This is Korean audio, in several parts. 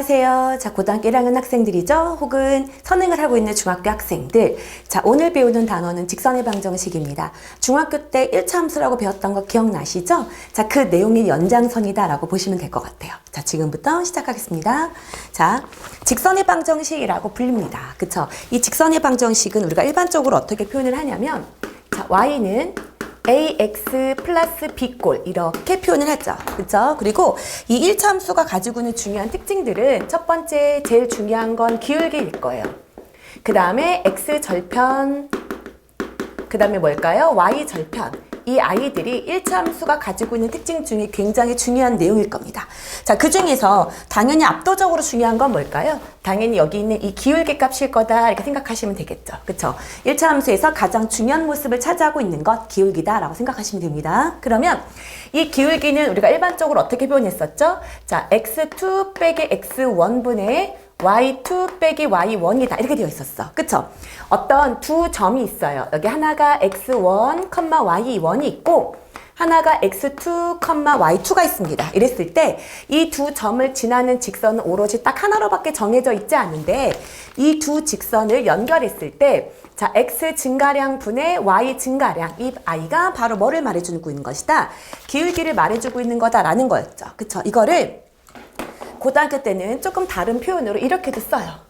안녕하세요. 자, 고등학교 1학년 학생들이죠. 혹은 선행을 하고 있는 중학교 학생들. 자, 오늘 배우는 단어는 직선의 방정식입니다. 중학교 때 1차 함수라고 배웠던 거 기억나시죠? 자, 그 내용의 연장선이다 라고 보시면 될 것 같아요. 자, 지금부터 시작하겠습니다. 자, 직선의 방정식이라고 불립니다. 그쵸? 이 직선의 방정식은 우리가 일반적으로 어떻게 표현을 하냐면, 자, y는 ax 플러스 b꼴 이렇게 표현을 하죠. 그렇죠? 그리고 이 1차 함수가 가지고 있는 중요한 특징들은 첫 번째 제일 중요한 건 기울기일 거예요. 그 다음에 x 절편, 그 다음에 뭘까요? y 절편. 이 아이들이 1차 함수가 가지고 있는 특징 중에 굉장히 중요한 내용일 겁니다. 자, 그 중에서 당연히 압도적으로 중요한 건 뭘까요? 당연히 여기 있는 이 기울기 값일 거다 이렇게 생각하시면 되겠죠. 그쵸? 1차 함수에서 가장 중요한 모습을 차지하고 있는 것 기울기다 라고 생각하시면 됩니다. 그러면 이 기울기는 우리가 일반적으로 어떻게 표현했었죠? 자, x2 빼기 x1분의 y2 빼기 y1이다 이렇게 되어 있었어. 그쵸? 어떤 두 점이 있어요. 여기 하나가 x1, y1이 있고 하나가 x2, y2가 있습니다. 이랬을 때 이 두 점을 지나는 직선은 오로지 딱 하나로밖에 정해져 있지 않은데 이 두 직선을 연결했을 때 자, x 증가량 분의 y 증가량 이 아이가 바로 뭐를 말해주고 있는 것이다? 기울기를 말해주고 있는 거다라는 거였죠. 그쵸? 이거를 고등학교 때는 조금 다른 표현으로 이렇게도 써요.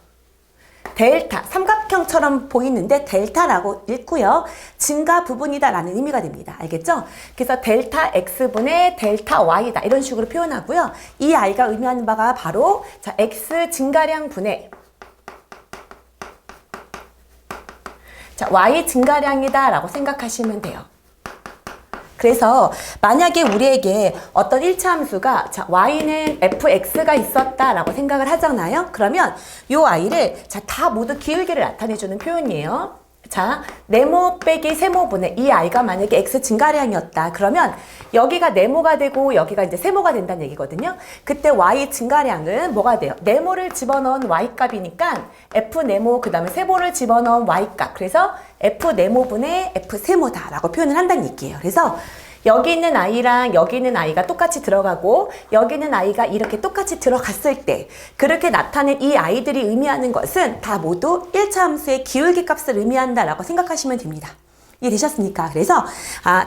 델타, 삼각형처럼 보이는데 델타라고 읽고요. 증가 부분이다 라는 의미가 됩니다. 알겠죠? 그래서 델타 x분의 델타 y다 이런 식으로 표현하고요. 이 아이가 의미하는 바가 바로 자, x 증가량 분의 자, y 증가량이다 라고 생각하시면 돼요. 그래서 만약에 우리에게 어떤 1차 함수가 자, y는 fx가 있었다라고 생각을 하잖아요. 그러면 이 a를 자, 다 모두 기울기를 나타내주는 표현이에요. 자, 네모 빼기 세모분의 이 a가 만약에 x 증가량이었다. 그러면 여기가 네모가 되고 여기가 이제 세모가 된다는 얘기거든요. 그때 y 증가량은 뭐가 돼요? 네모를 집어넣은 y 값이니까 f 네모 그 다음에 세모를 집어넣은 y 값. 그래서 f 네모분의 f 세모다라고 표현을 한다는 얘기예요. 그래서 여기 있는 아이랑 여기 있는 아이가 똑같이 들어가고 여기 있는 아이가 이렇게 똑같이 들어갔을 때 그렇게 나타낸 이 아이들이 의미하는 것은 다 모두 1차 함수의 기울기 값을 의미한다라고 생각하시면 됩니다. 이해되셨습니까? 그래서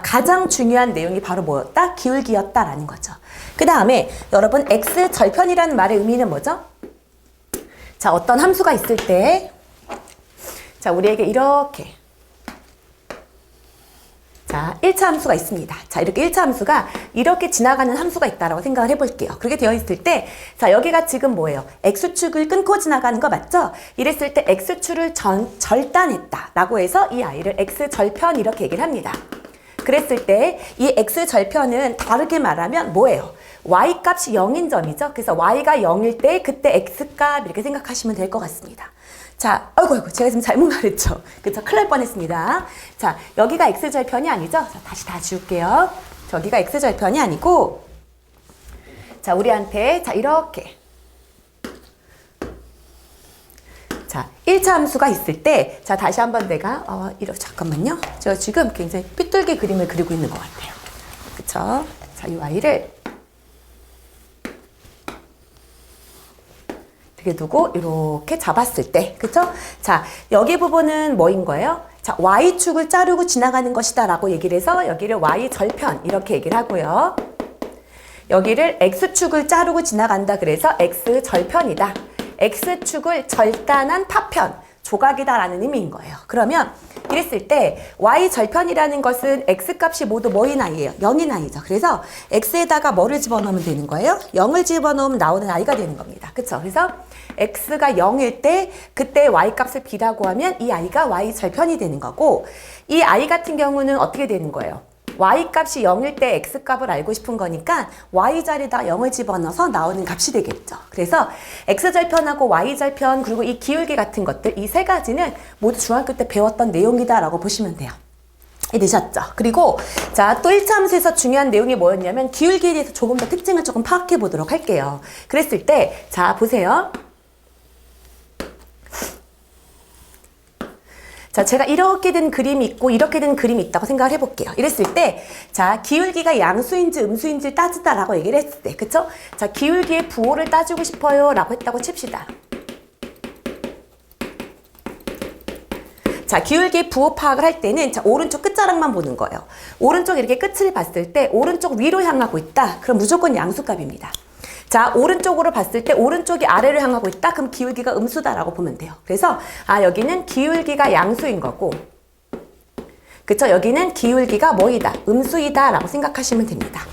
가장 중요한 내용이 바로 뭐였다? 기울기였다라는 거죠. 그 다음에 여러분 x 절편이라는 말의 의미는 뭐죠? 자, 어떤 함수가 있을 때 자, 우리에게 이렇게 자, 1차 함수가 있습니다. 자, 이렇게 1차 함수가 이렇게 지나가는 함수가 있다라고 생각을 해볼게요. 그렇게 되어 있을 때, 자, 여기가 지금 뭐예요? X축을 끊고 지나가는 거 맞죠? 이랬을 때 X축을 절단했다라고 해서 이 아이를 X절편 이렇게 얘기를 합니다. 그랬을 때 이 X절편은 다르게 말하면 뭐예요? Y값이 0인 점이죠. 그래서 Y가 0일 때 그때 X값 이렇게 생각하시면 될 것 같습니다. 자, 아이고, 제가 지금 잘못 말했죠. 그쵸? 큰일 날 뻔했습니다. 자, 여기가 X절편이 아니죠? 자, 다시 다 지울게요. 저기가 X절편이 아니고, 자, 우리한테, 자, 이렇게. 자, 1차 함수가 있을 때, 자, 다시 한번 내가, 잠깐만요. 제가 지금 굉장히 삐뚤게 그림을 그리고 있는 것 같아요. 그쵸? 자, 이 아이를 이렇게 두고 이렇게 잡았을 때, 그쵸? 자, 여기 부분은 뭐인 거예요? 자, y축을 자르고 지나가는 것이다 라고 얘기를 해서 여기를 y절편 이렇게 얘기를 하고요. 여기를 x축을 자르고 지나간다 그래서 x절편이다. x축을 절단한 파편, 조각이다 라는 의미인 거예요. 그러면 이랬을 때 y절편이라는 것은 x값이 모두 뭐인 아이예요? 0인 아이죠. 그래서 x에다가 뭐를 집어넣으면 되는 거예요? 0을 집어넣으면 나오는 아이가 되는 겁니다. 그쵸? 그래서 x가 0일 때 그때 y값을 b라고 하면 이 아이가 y절편이 되는 거고 이 아이 같은 경우는 어떻게 되는 거예요? y값이 0일 때 x값을 알고 싶은 거니까 y자리에다 0을 집어넣어서 나오는 값이 되겠죠. 그래서 x절편하고 y절편 그리고 이 기울기 같은 것들 이 세 가지는 모두 중학교 때 배웠던 내용이다 라고 보시면 돼요. 되셨죠? 그리고 자, 또 1차 함수에서 중요한 내용이 뭐였냐면 기울기에 대해서 조금 더 특징을 조금 파악해 보도록 할게요. 그랬을 때 자, 보세요. 자, 제가 이렇게 된 그림이 있고 이렇게 된 그림이 있다고 생각을 해볼게요. 이랬을 때, 자, 기울기가 양수인지 음수인지를 따지다라고 얘기를 했을 때, 그쵸? 자, 기울기의 부호를 따지고 싶어요 라고 했다고 칩시다. 자, 기울기의 부호 파악을 할 때는 자, 오른쪽 끝자락만 보는 거예요. 오른쪽 이렇게 끝을 봤을 때 오른쪽 위로 향하고 있다. 그럼 무조건 양수값입니다. 자, 오른쪽으로 봤을 때 오른쪽이 아래로 향하고 있다. 그럼 기울기가 음수다라고 보면 돼요. 그래서 여기는 기울기가 양수인 거고, 그쵸? 여기는 기울기가 뭐이다? 음수이다 라고 생각하시면 됩니다.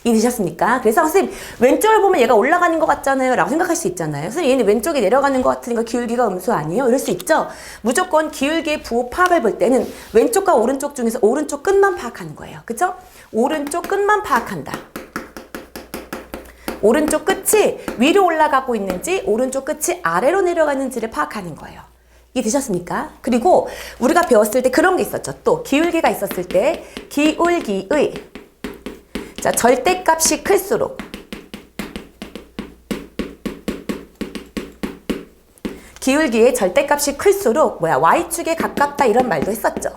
이해되셨습니까? 그래서 선생님 왼쪽을 보면 얘가 올라가는 것 같잖아요 라고 생각할 수 있잖아요. 선생님 얘는 왼쪽이 내려가는 것 같으니까 기울기가 음수 아니에요? 이럴 수 있죠? 무조건 기울기의 부호 파악을 볼 때는 왼쪽과 오른쪽 중에서 오른쪽 끝만 파악하는 거예요. 그쵸? 오른쪽 끝만 파악한다. 오른쪽 끝이 위로 올라가고 있는지 오른쪽 끝이 아래로 내려가는지를 파악하는 거예요. 이해되셨습니까? 그리고 우리가 배웠을 때 그런 게 있었죠. 또 기울기가 있었을 때 기울기의 자, 절대값이 클수록 기울기의 절대값이 클수록 y축에 가깝다 이런 말도 했었죠.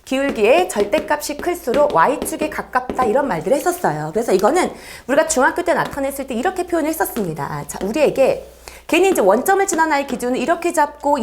기울기의 절대값이 클수록 y축에 가깝다 이런 말들을 했었어요. 그래서 이거는 우리가 중학교 때 나타냈을 때 이렇게 표현을 했었습니다. 자, 우리에게 괜히 이제 원점을 지난 아이 기준을 이렇게 잡고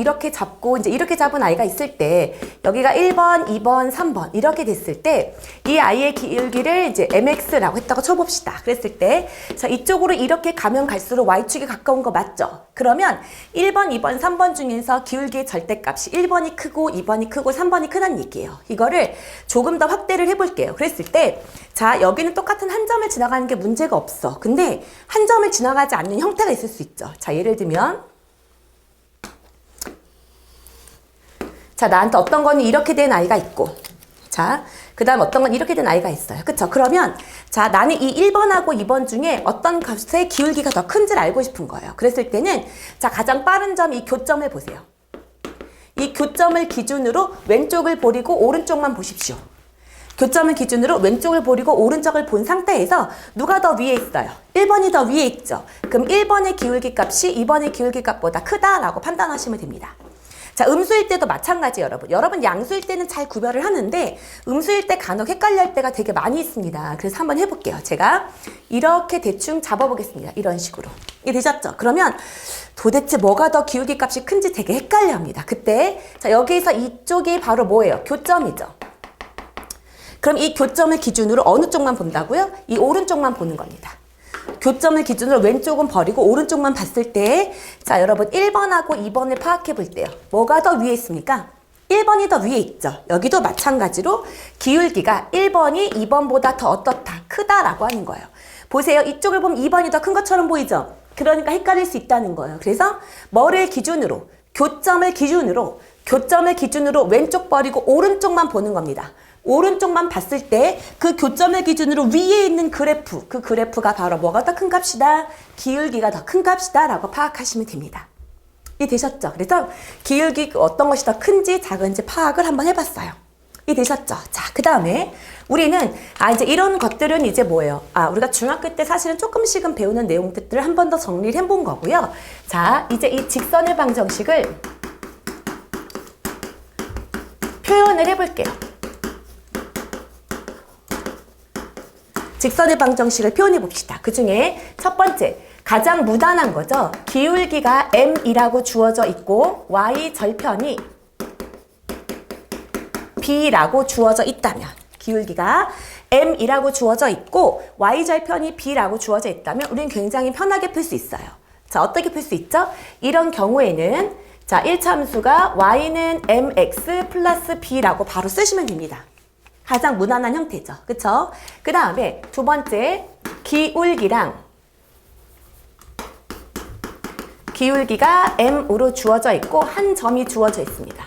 이제 이렇게 잡은 아이가 있을 때 여기가 1번, 2번, 3번 이렇게 됐을 때 이 아이의 기울기를 이제 mx라고 했다고 쳐봅시다. 그랬을 때 자, 이쪽으로 이렇게 가면 갈수록 y축이 가까운 거 맞죠? 그러면 1번, 2번, 3번 중에서 기울기의 절대값이 1번이 크고 2번이 크고 3번이 크다는 얘기예요. 이거를 조금 더 확대를 해볼게요. 그랬을 때 자, 여기는 똑같은 한 점을 지나가는 게 문제가 없어. 근데 한 점을 지나가지 않는 형태가 있을 수 있죠. 자, 예를 들면 자, 나한테 어떤 거는 이렇게 된 아이가 있고 자, 그 다음 어떤 건 이렇게 된 아이가 있어요. 그쵸? 그러면 자, 나는 이 1번하고 2번 중에 어떤 값의 기울기가 더 큰지를 알고 싶은 거예요. 그랬을 때는 자, 가장 빠른 점 이 교점을 보세요. 이 교점을 기준으로 왼쪽을 버리고 오른쪽만 보십시오. 교점을 기준으로 왼쪽을 버리고 오른쪽을 본 상태에서 누가 더 위에 있어요? 1번이 더 위에 있죠. 그럼 1번의 기울기 값이 2번의 기울기 값보다 크다라고 판단하시면 됩니다. 자, 음수일 때도 마찬가지 여러분. 여러분 양수일 때는 잘 구별을 하는데 음수일 때 간혹 헷갈려 할 때가 되게 많이 있습니다. 그래서 한번 해볼게요. 제가 이렇게 대충 잡아보겠습니다. 이런 식으로. 이게 되셨죠? 그러면 도대체 뭐가 더 기울기 값이 큰지 되게 헷갈려 합니다. 그때 자, 여기에서 이쪽이 바로 뭐예요? 교점이죠. 그럼 이 교점을 기준으로 어느 쪽만 본다고요? 이 오른쪽만 보는 겁니다. 교점을 기준으로 왼쪽은 버리고 오른쪽만 봤을 때 자, 여러분 1번하고 2번을 파악해 볼 때요. 뭐가 더 위에 있습니까? 1번이 더 위에 있죠. 여기도 마찬가지로 기울기가 1번이 2번보다 더 어떻다? 크다라고 하는 거예요. 보세요. 이쪽을 보면 2번이 더 큰 것처럼 보이죠? 그러니까 헷갈릴 수 있다는 거예요. 그래서 뭐를 기준으로? 교점을 기준으로 왼쪽 버리고 오른쪽만 보는 겁니다. 오른쪽만 봤을 때 그 교점을 기준으로 위에 있는 그래프, 그 그래프가 바로 뭐가 더 큰 값이다? 기울기가 더 큰 값이다 라고 파악하시면 됩니다. 이해되셨죠? 그래서 기울기 어떤 것이 더 큰지 작은지 파악을 한번 해봤어요. 이해되셨죠? 자, 그 다음에 우리는 이제 이런 것들은 이제 뭐예요? 우리가 중학교 때 사실은 조금씩은 배우는 내용들을 한 번 더 정리를 해본 거고요. 자, 이제 이 직선의 방정식을 표현을 해볼게요. 직선의 방정식을 표현해 봅시다. 그 중에 첫 번째, 가장 무난한 거죠. 기울기가 m이라고 주어져 있고 y 절편이 b라고 주어져 있다면, 기울기가 m이라고 주어져 있고 y 절편이 b라고 주어져 있다면 우리는 굉장히 편하게 풀 수 있어요. 자, 어떻게 풀 수 있죠? 이런 경우에는 자, 1차 함수가 y는 mx 플러스 b라고 바로 쓰시면 됩니다. 가장 무난한 형태죠. 그쵸? 그 다음에 두 번째, 기울기가 m으로 주어져 있고 한 점이 주어져 있습니다.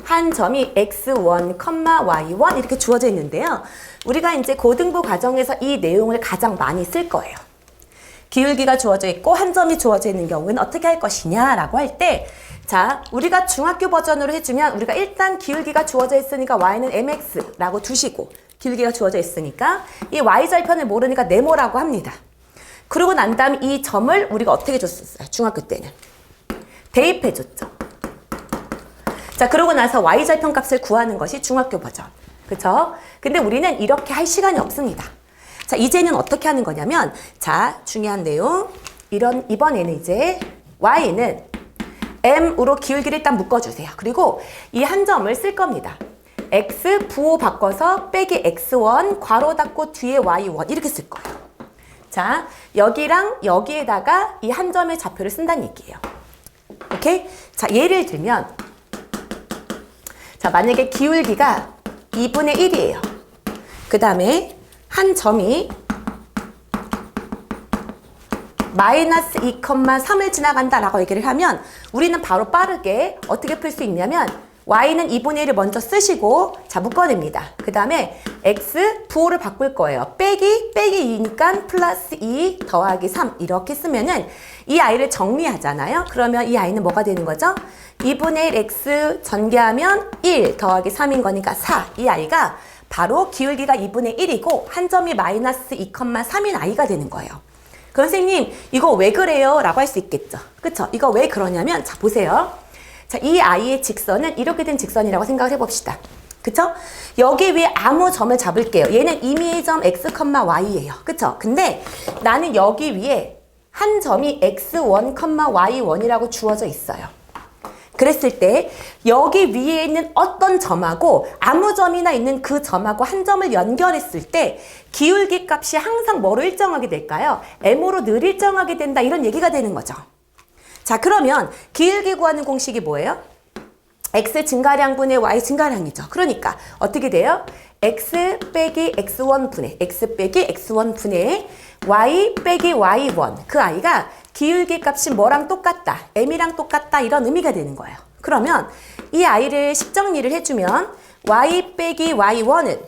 한 점이 x1, y1 이렇게 주어져 있는데요. 우리가 이제 고등부 과정에서 이 내용을 가장 많이 쓸 거예요. 기울기가 주어져 있고 한 점이 주어져 있는 경우는 어떻게 할 것이냐라고 할 때 자, 우리가 중학교 버전으로 해주면 우리가 일단 기울기가 주어져 있으니까 y는 mx라고 두시고 기울기가 주어져 있으니까 이 y절편을 모르니까 네모라고 합니다. 그러고 난 다음 이 점을 우리가 어떻게 줬었어요? 중학교 때는 대입해줬죠. 자, 그러고 나서 y 절편값을 구하는 것이 중학교 버전. 그쵸? 근데 우리는 이렇게 할 시간이 없습니다. 자, 이제는 어떻게 하는 거냐면, 자, 중요한 내용. 이번에는 이제 y는 m으로 기울기를 일단 묶어주세요. 그리고 이 한 점을 쓸 겁니다. x 부호 바꿔서 빼기 x1 괄호 닫고 뒤에 y1 이렇게 쓸 거예요. 자, 여기랑 여기에다가 이 한 점의 좌표를 쓴다는 얘기예요. 오케이? 자, 예를 들면, 자, 만약에 기울기가 2분의 1이에요. 그 다음에 한 점이 마이너스 2,3을 지나간다라고 얘기를 하면 우리는 바로 빠르게 어떻게 풀 수 있냐면 y는 2분의 1을 먼저 쓰시고 자 묶어냅니다. 그 다음에 x 부호를 바꿀 거예요. 빼기 2니까 플러스 2 더하기 3 이렇게 쓰면은 이 아이를 정리하잖아요. 그러면 이 아이는 뭐가 되는 거죠? 2분의 1 x 전개하면 1 더하기 3인 거니까 4. 이 아이가 바로 기울기가 2분의 1이고 한 점이 마이너스 2,3인 아이가 되는 거예요. 그럼 선생님 이거 왜 그래요? 라고 할 수 있겠죠. 그쵸? 이거 왜 그러냐면 자 보세요. 자, 이 아이의 직선은 이렇게 된 직선이라고 생각을 해봅시다. 그쵸? 여기 위에 아무 점을 잡을게요. 얘는 임의의 점 x, y예요. 그쵸? 근데 나는 여기 위에 한 점이 x1, y1이라고 주어져 있어요. 그랬을 때 여기 위에 있는 어떤 점하고 아무 점이나 있는 그 점하고 한 점을 연결했을 때 기울기 값이 항상 뭐로 일정하게 될까요? m으로 늘 일정하게 된다 이런 얘기가 되는 거죠. 자, 그러면 기울기 구하는 공식이 뭐예요? x 증가량분의 y 증가량이죠. 그러니까 어떻게 돼요? x 빼기 x1 분의 x 빼기 x1 분의 y 빼기 y1 그 아이가 기울기 값이 뭐랑 똑같다, m이랑 똑같다 이런 의미가 되는 거예요. 그러면 이 아이를 식정리를 해주면 y 빼기 y1은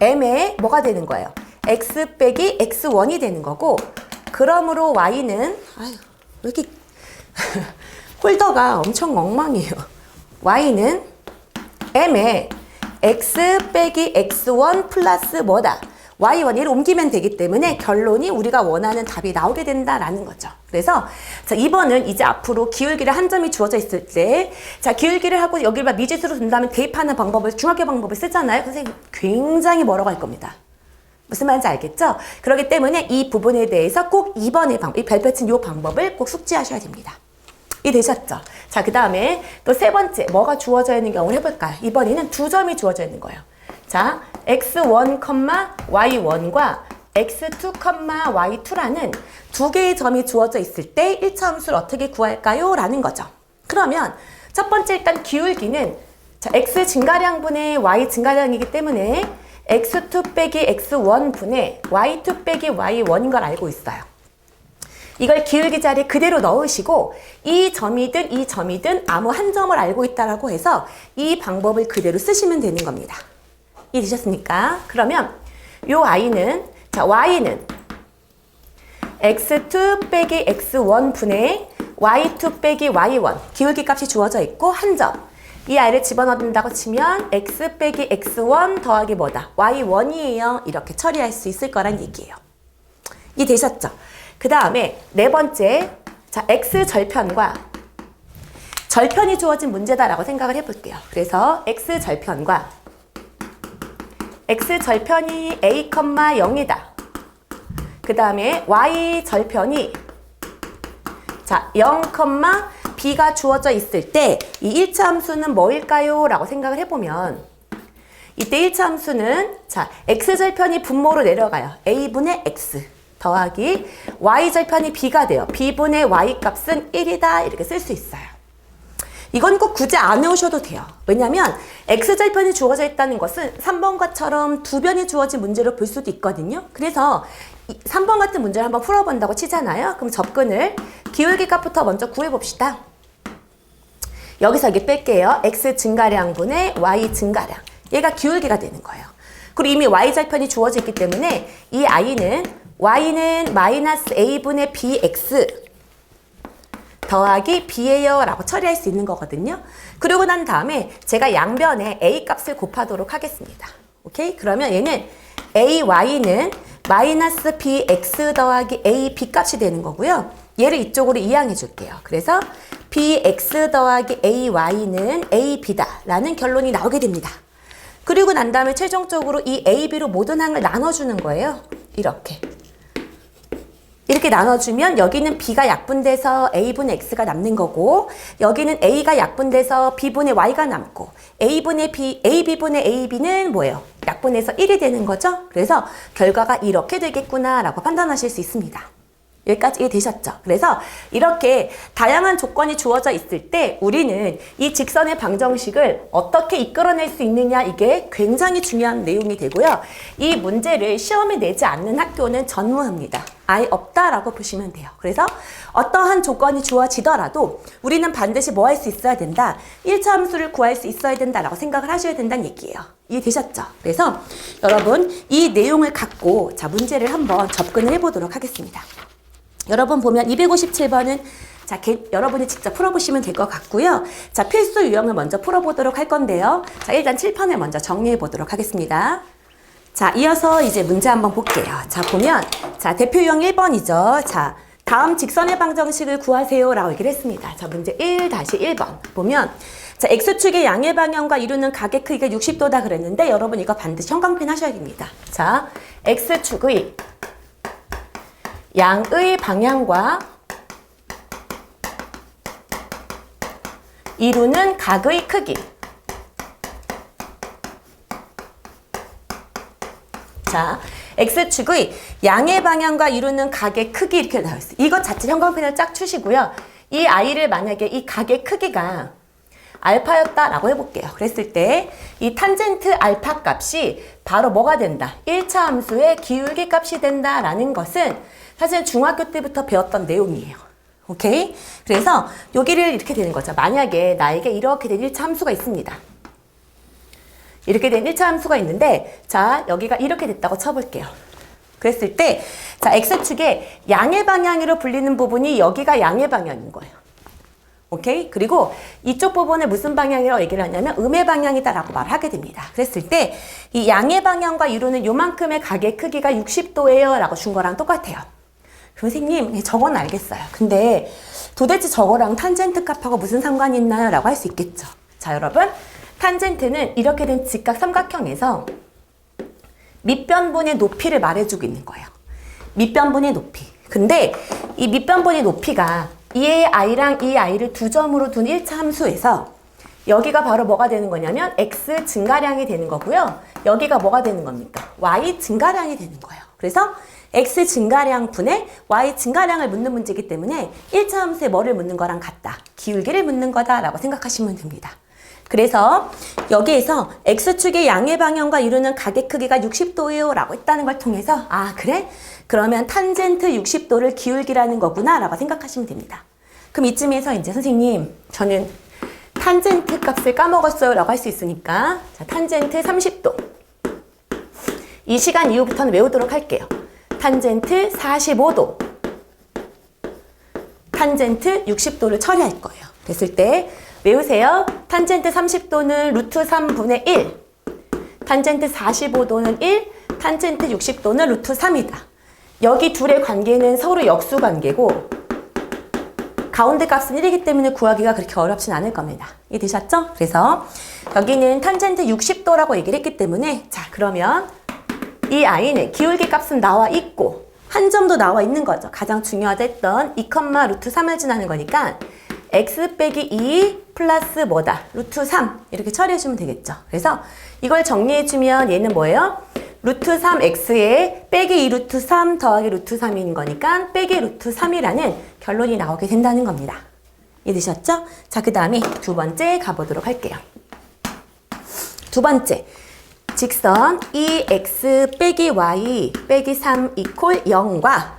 m의 뭐가 되는 거예요? x 빼기 x1이 되는 거고 그러므로 y는 아유 왜 이렇게 홀더가 엄청 엉망이에요. y는 m의 x 빼기 x1 플러스 뭐다? y1 얘를 옮기면 되기 때문에 결론이 우리가 원하는 답이 나오게 된다라는 거죠. 그래서 자 2번은 이제 앞으로 기울기를 한 점이 주어져 있을 때 자 기울기를 하고 여기를 미지수로 둔다면 대입하는 방법을 중학교 방법을 쓰잖아요. 선생님 굉장히 멀어갈 겁니다. 무슨 말인지 알겠죠? 그렇기 때문에 이 부분에 대해서 꼭 2번의 방법, 이 별표친 이 방법을 꼭 숙지하셔야 됩니다. 이해되셨죠? 자, 그 다음에 또 세 번째, 뭐가 주어져 있는 경우를 해볼까요? 이번에는 두 점이 주어져 있는 거예요. 자, x1, y1과 x2, y2라는 두 개의 점이 주어져 있을 때 1차 함수를 어떻게 구할까요? 라는 거죠. 그러면 첫 번째 일단 기울기는 자, x 증가량분의 y 증가량이기 때문에 x2 빼기 x1 분의 y2 빼기 y1인 걸 알고 있어요. 이걸 기울기 자리에 그대로 넣으시고 이 점이든 이 점이든 아무 한 점을 알고 있다라고 해서 이 방법을 그대로 쓰시면 되는 겁니다. 이해되셨습니까? 그러면 요 i는 자 y는 x2 빼기 x1 분의 y2 빼기 y1 기울기 값이 주어져 있고 한 점. 이 i를 집어넣는다고 치면 x 빼기 x1 더하기 뭐다? y1이에요. 이렇게 처리할 수 있을 거란 얘기예요. 이해되셨죠? 그 다음에 네 번째, 자 x 절편과 절편이 주어진 문제다라고 생각을 해볼게요. 그래서 x 절편과 x 절편이 a, 0이다. 그 다음에 y 절편이 자 0, b가 주어져 있을 때 이 1차 함수는 뭐일까요? 라고 생각을 해보면 이때 1차 함수는 자 x절편이 분모로 내려가요. a분의 x 더하기 y절편이 b가 돼요. b분의 y 값은 1이다 이렇게 쓸 수 있어요. 이건 꼭 굳이 안 외우셔도 돼요. 왜냐면 x절편이 주어져 있다는 것은 3번과처럼 두 변이 주어진 문제로 볼 수도 있거든요. 그래서 3번 같은 문제를 한번 풀어본다고 치잖아요. 그럼 접근을 기울기 값부터 먼저 구해봅시다. 여기서 여기 뺄게요. x 증가량분의 y 증가량. 얘가 기울기가 되는 거예요. 그리고 이미 y절편이 주어져 있기 때문에 이 y는 마이너스 a분의 bx 더하기 b예요 라고 처리할 수 있는 거거든요. 그러고 난 다음에 제가 양변에 a 값을 곱하도록 하겠습니다. 오케이? 그러면 얘는 ay는 마이너스 bx 더하기 ab 값이 되는 거고요. 얘를 이쪽으로 이항해 줄게요. 그래서 bx 더하기 ay는 ab다 라는 결론이 나오게 됩니다. 그리고 난 다음에 최종적으로 이 ab로 모든 항을 나눠주는 거예요. 이렇게 나눠주면 여기는 b가 약분돼서 a분의 x가 남는 거고, 여기는 a가 약분돼서 b분의 y가 남고, ab분의 ab는 뭐예요? 약분해서 1이 되는 거죠? 그래서 결과가 이렇게 되겠구나 라고 판단하실 수 있습니다. 여기까지 이해되셨죠? 그래서 이렇게 다양한 조건이 주어져 있을 때 우리는 이 직선의 방정식을 어떻게 이끌어낼 수 있느냐, 이게 굉장히 중요한 내용이 되고요. 이 문제를 시험에 내지 않는 학교는 전무합니다. 아예 없다라고 보시면 돼요. 그래서 어떠한 조건이 주어지더라도 우리는 반드시 뭐 할 수 있어야 된다? 1차 함수를 구할 수 있어야 된다라고 생각을 하셔야 된다는 얘기예요. 이해되셨죠? 그래서 여러분 이 내용을 갖고 자 문제를 한번 접근을 해보도록 하겠습니다. 여러분 보면 257번은 자, 여러분이 직접 풀어보시면 될 것 같고요. 자, 필수 유형을 먼저 풀어보도록 할 건데요. 자, 일단 칠판을 먼저 정리해 보도록 하겠습니다. 자, 이어서 이제 문제 한번 볼게요. 자, 보면 자, 대표 유형 1번이죠. 자, 다음 직선의 방정식을 구하세요 라고 얘기를 했습니다. 자, 문제 1-1번 보면 자, X축의 양의 방향과 이루는 각의 크기가 60도다 그랬는데 여러분 이거 반드시 형광펜 하셔야 됩니다. 자, X축의 양의 방향과 이루는 각의 크기. 자, X축의 양의 방향과 이루는 각의 크기 이렇게 나와 있어요. 이것 자체 형광펜을 쫙 치시고요. 이 아이를 만약에 이 각의 크기가 알파였다라고 해볼게요. 그랬을 때 이 탄젠트 알파 값이 바로 뭐가 된다? 1차 함수의 기울기 값이 된다라는 것은 사실 중학교 때부터 배웠던 내용이에요. 오케이? 그래서 여기를 이렇게 되는 거죠. 만약에 나에게 이렇게 된 1차 함수가 있습니다. 이렇게 된 1차 함수가 있는데 자, 여기가 이렇게 됐다고 쳐볼게요. 그랬을 때 자, X축의 양의 방향으로 불리는 부분이 여기가 양의 방향인 거예요. 오케이? 그리고 이쪽 부분을 무슨 방향이라고 얘기를 하냐면 음의 방향이다라고 말을 하게 됩니다. 그랬을 때 이 양의 방향과 이루는 요만큼의 각의 크기가 60도예요 라고 준 거랑 똑같아요. 선생님, 저건 알겠어요. 근데 도대체 저거랑 탄젠트 값하고 무슨 상관이 있나요? 라고 할 수 있겠죠. 자, 여러분. 탄젠트는 이렇게 된 직각 삼각형에서 밑변분의 높이를 말해주고 있는 거예요. 밑변분의 높이. 근데 이 밑변분의 높이가 이 아이랑 이 아이를 두 점으로 둔 1차 함수에서 여기가 바로 뭐가 되는 거냐면 x 증가량이 되는 거고요. 여기가 뭐가 되는 겁니까? y 증가량이 되는 거예요. 그래서 x 증가량 분의 y 증가량을 묻는 문제이기 때문에 1차 함수에 뭐를 묻는 거랑 같다. 기울기를 묻는 거다라고 생각하시면 됩니다. 그래서 여기에서 X축의 양의 방향과 이루는 각의 크기가 60도예요 라고 했다는 걸 통해서 아 그래? 그러면 탄젠트 60도를 기울기라는 거구나 라고 생각하시면 됩니다. 그럼 이쯤에서 이제 선생님 저는 탄젠트 값을 까먹었어요 라고 할 수 있으니까 자, 탄젠트 30도 이 시간 이후부터는 외우도록 할게요. 탄젠트 45도 탄젠트 60도를 처리할 거예요. 됐을 때 외우세요. 탄젠트 30도는 루트 3분의 1, 탄젠트 45도는 1, 탄젠트 60도는 루트 3이다. 여기 둘의 관계는 서로 역수 관계고 가운데 값은 1이기 때문에 구하기가 그렇게 어렵진 않을 겁니다. 이해되셨죠? 그래서 여기는 탄젠트 60도라고 얘기를 했기 때문에 자 그러면 이 아이는 기울기 값은 나와 있고 한 점도 나와 있는 거죠. 가장 중요하다 했던 2, 루트 3을 지나는 거니까 x 빼기 2 플러스 뭐다? 루트 3 이렇게 처리해주면 되겠죠. 그래서 이걸 정리해주면 얘는 뭐예요? 루트 3x에 빼기 2 루트 3 더하기 루트 3인 거니까 빼기 루트 3이라는 결론이 나오게 된다는 겁니다. 이해되셨죠? 자, 그 다음에 두 번째 가보도록 할게요. 두 번째, 직선 2x 빼기 y 빼기 3 이퀄 0과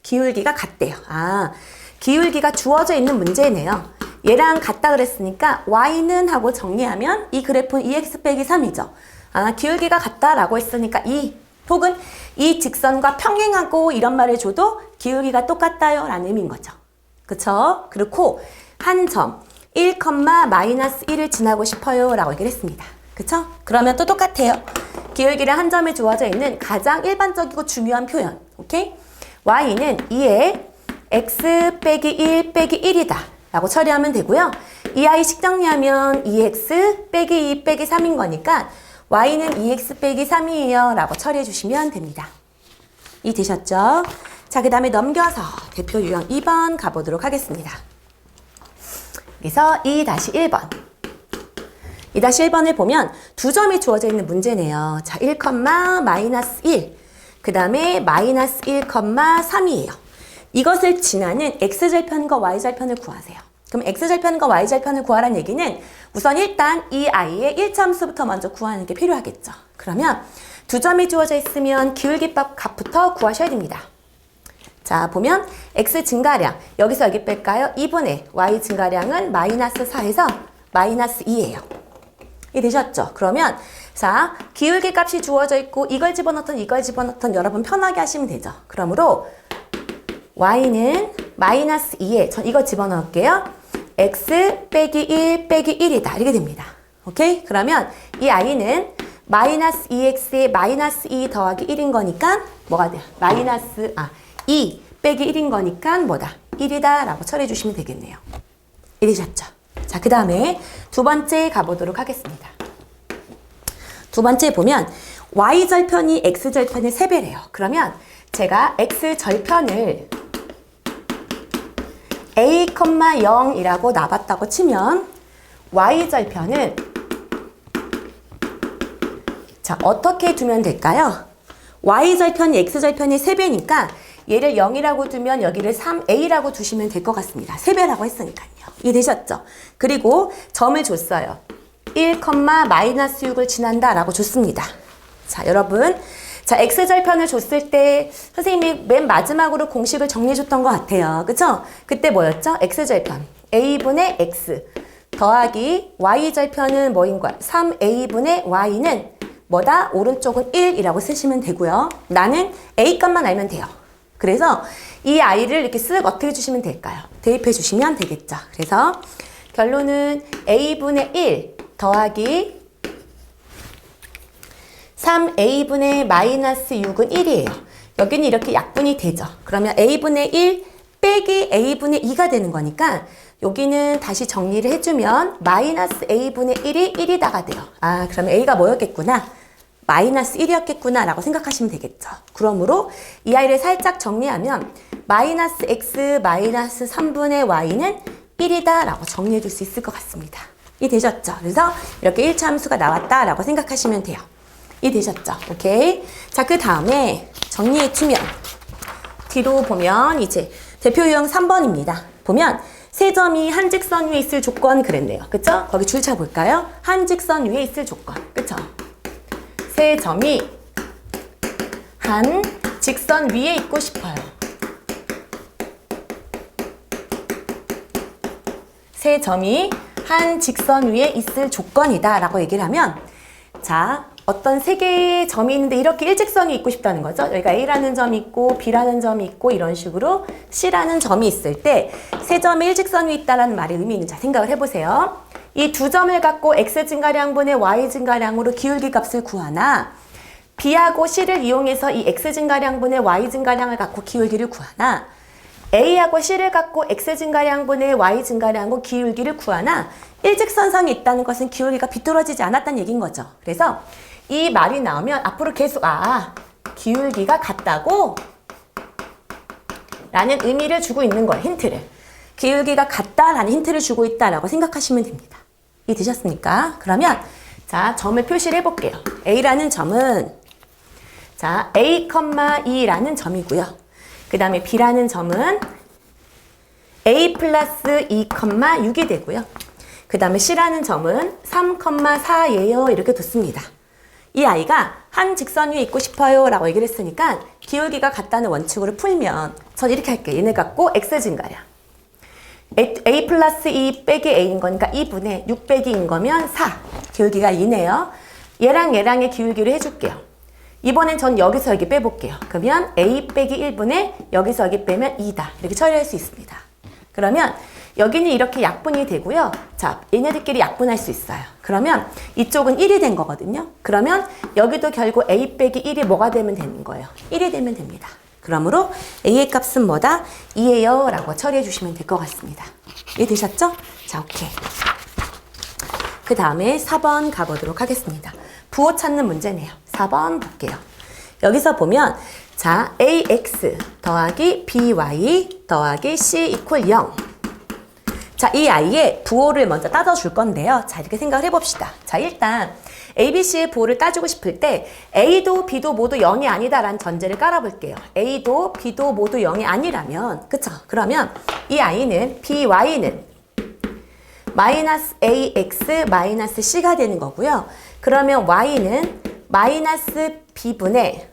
기울기가 같대요. 아, 기울기가 주어져 있는 문제네요. 얘랑 같다 그랬으니까 y는 하고 정리하면 이 그래프는 2x 빼기 3이죠. 아, 기울기가 같다라고 했으니까 이 혹은 이 직선과 평행하고 이런 말을 줘도 기울기가 똑같다요 라는 의미인 거죠. 그쵸? 그렇고 한 점 1, 마이너스 1을 지나고 싶어요 라고 얘기를 했습니다. 그쵸? 그러면 또 똑같아요. 기울기를 한 점에 주어져 있는 가장 일반적이고 중요한 표현. 오케이? y는 2에 x 빼기 1 빼기 1이다 라고 처리하면 되고요. 이 아이 식정리하면 2x 빼기 2 빼기 3인 거니까 y는 2x 빼기 3이에요 라고 처리해 주시면 됩니다. 이 되셨죠? 자, 그 다음에 넘겨서 대표 유형 2번 가보도록 하겠습니다. 그래서 2-1번. 2-1번을 보면 두 점이 주어져 있는 문제네요. 자, 1, 마이너스 1. 그 다음에 마이너스 1, 3이에요. 이것을 지나는 x절편과 y절편을 구하세요. 그럼 x절편과 y절편을 구하라는 얘기는 우선 일단 이 아이의 1차함수부터 먼저 구하는 게 필요하겠죠. 그러면 두 점이 주어져 있으면 기울기값 값부터 구하셔야 됩니다. 자, 보면 x 증가량, 여기서 여기 뺄까요? 2분의 y 증가량은 마이너스 4에서 마이너스 2예요. 이 되셨죠? 그러면 자, 기울기 값이 주어져 있고 이걸 집어넣던 여러분 편하게 하시면 되죠. 그러므로 y는 마이너스 2에 전 이거 집어넣을게요. x 빼기 1 빼기 1이다. 이렇게 됩니다. 오케이? 그러면 이 i는 마이너스 2x에 마이너스 2 더하기 1인 거니까 뭐가 돼요? 2 빼기 1인 거니까 뭐다? 1이다 라고 처리해 주시면 되겠네요. 이해되셨죠? 자, 그 다음에 두 번째 가보도록 하겠습니다. 두 번째 보면 y절편이 x절편의 3배래요. 그러면 제가 x절편을 a, 0이라고 놔봤다고 치면 y절편은 자, 어떻게 두면 될까요? y절편이 x절편의 3배니까 얘를 0이라고 두면 여기를 3a라고 두시면 될 것 같습니다. 3배라고 했으니까요. 이해되셨죠? 그리고 점을 줬어요. 1, 마이너스 6을 지난다 라고 줬습니다. 자, 여러분. 자, x절편을 줬을 때 선생님이 맨 마지막으로 공식을 정리해 줬던 것 같아요. 그쵸? 그때 뭐였죠? x절편. a분의 x 더하기 y절편은 뭐인 거야? 3a분의 y는 뭐다? 오른쪽은 1이라고 쓰시면 되고요. 나는 a 값만 알면 돼요. 그래서 이 i를 이렇게 쓱 어떻게 주시면 될까요? 대입해 주시면 되겠죠. 그래서 결론은 a분의 1 더하기 3a분의 마이너스 6은 1이에요. 여기는 이렇게 약분이 되죠. 그러면 a분의 1 빼기 a분의 2가 되는 거니까 여기는 다시 정리를 해주면 마이너스 a분의 1이 1이다가 돼요. 아, 그러면 a가 뭐였겠구나? 마이너스 1이었겠구나 라고 생각하시면 되겠죠. 그러므로 이 아이를 살짝 정리하면 마이너스 x 마이너스 3분의 y는 1이다 라고 정리해 줄 수 있을 것 같습니다. 이해되셨죠? 그래서 이렇게 1차 함수가 나왔다 라고 생각하시면 돼요. 이해되셨죠? 오케이. 자, 그 다음에 정리해주면 뒤로 보면 이제 대표 유형 3번입니다. 보면 세 점이 한 직선 위에 있을 조건 그랬네요. 그쵸? 거기 줄차 볼까요? 한 직선 위에 있을 조건. 그쵸? 세 점이 한 직선 위에 있고 싶어요. 세 점이 한 직선 위에 있을 조건이다 라고 얘기를 하면 자, 어떤 세 개의 점이 있는데 이렇게 일직선이 있고 싶다는 거죠. 여기가 A라는 점이 있고 B라는 점이 있고 이런 식으로 C라는 점이 있을 때 세 점이 일직선 위에 있다는 말의 의미 있는 자 생각을 해보세요. 이 두 점을 갖고 X 증가량분의 Y 증가량으로 기울기 값을 구하나 B하고 C를 이용해서 이 X 증가량분의 Y 증가량을 갖고 기울기를 구하나 A하고 C를 갖고 X 증가량분의 Y 증가량으로 기울기를 구하나 일직선상에 있다는 것은 기울기가 비뚤어지지 않았다는 얘기인 거죠. 그래서 이 말이 나오면 앞으로 계속 기울기가 같다고 라는 의미를 주고 있는 거예요. 힌트를. 기울기가 같다라는 힌트를 주고 있다라고 생각하시면 됩니다. 이해되셨습니까? 그러면 자, 점을 표시를 해볼게요. A라는 점은 자, A, 2라는 점이고요. 그 다음에 B라는 점은 A 플러스 2, 6이 되고요. 그 다음에 C라는 점은 3, 4예요. 이렇게 뒀습니다. 이 아이가 한 직선 위에 있고 싶어요 라고 얘기를 했으니까 기울기가 같다는 원칙으로 풀면 전 이렇게 할게요. 얘네 갖고 X 증가량 A 플러스 2 빼기 A인 거니까 2분의 6 빼기 인 거면 4 기울기가 2네요. 얘랑 얘랑의 기울기를 해줄게요. 이번엔 전 여기서 여기 빼볼게요. 그러면 A 빼기 1분의 여기서 여기 빼면 2다 이렇게 처리할 수 있습니다. 그러면 여기는 이렇게 약분이 되고요. 자, 얘네들끼리 약분할 수 있어요. 그러면 이쪽은 1이 된 거거든요. 그러면 여기도 결국 A 빼기 1이 뭐가 되면 되는 거예요? 1이 되면 됩니다. 그러므로 a의 값은 뭐다? 2예요 라고 처리해 주시면 될 것 같습니다. 이해되셨죠? 자, 오케이. 그 다음에 4번 가보도록 하겠습니다. 부호 찾는 문제네요. 4번 볼게요. 여기서 보면 자, ax 더하기 by 더하기 c 이퀄 0. 자, 이 아이의 부호를 먼저 따져줄 건데요. 자, 이렇게 생각을 해봅시다. 자, 일단 A, B, C의 부호를 따지고 싶을 때 A도 B도 모두 0이 아니다라는 전제를 깔아볼게요. A도 B도 모두 0이 아니라면, 그쵸? 그러면 이 아이는 BY는 마이너스 AX 마이너스 C가 되는 거고요. 그러면 Y는 마이너스 B분의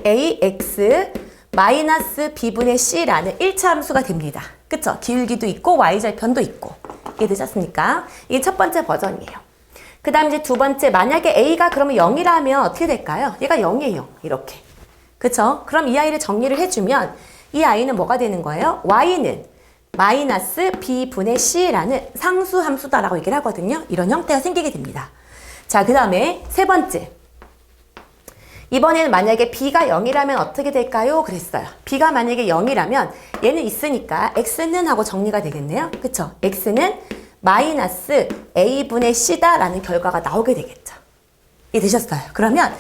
AX 마이너스 B분의 C라는 1차 함수가 됩니다. 그쵸? 기울기도 있고 Y절편도 있고. 이해되셨습니까? 이게 첫 번째 버전이에요. 그 다음 이제 두 번째, 만약에 A가 그러면 0이라면 어떻게 될까요? 얘가 0이에요. 이렇게. 그쵸? 그럼 이 아이를 정리를 해주면 이 아이는 뭐가 되는 거예요? Y는 마이너스 B분의 C라는 상수 함수다라고 얘기를 하거든요. 이런 형태가 생기게 됩니다. 자, 그 다음에 세 번째. 이번에는 만약에 B가 0이라면 어떻게 될까요? 그랬어요. B가 만약에 0이라면 얘는 있으니까 X는 하고 정리가 되겠네요. 그쵸? X는 마이너스 A분의 C다라는 결과가 나오게 되겠죠. 이해되셨어요? 그러면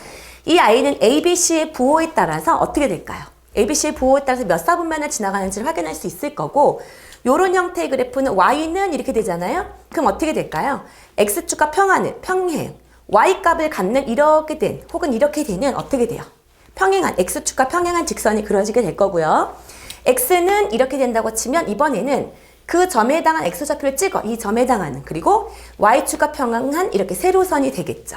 이 아이는 ABC의 부호에 따라서 어떻게 될까요? ABC의 부호에 따라서 몇 사분면을 지나가는지를 확인할 수 있을 거고 요런 형태의 그래프는 Y는 이렇게 되잖아요? 그럼 어떻게 될까요? X축과 평하는, 평행, Y값을 갖는 이렇게 된 혹은 이렇게 되는 어떻게 돼요? 평행한, X축과 평행한 직선이 그려지게 될 거고요. X는 이렇게 된다고 치면 이번에는 그 점에 해당한 X좌표를 찍어 이 점에 해당하는 그리고 Y축과 평행한 이렇게 세로선이 되겠죠.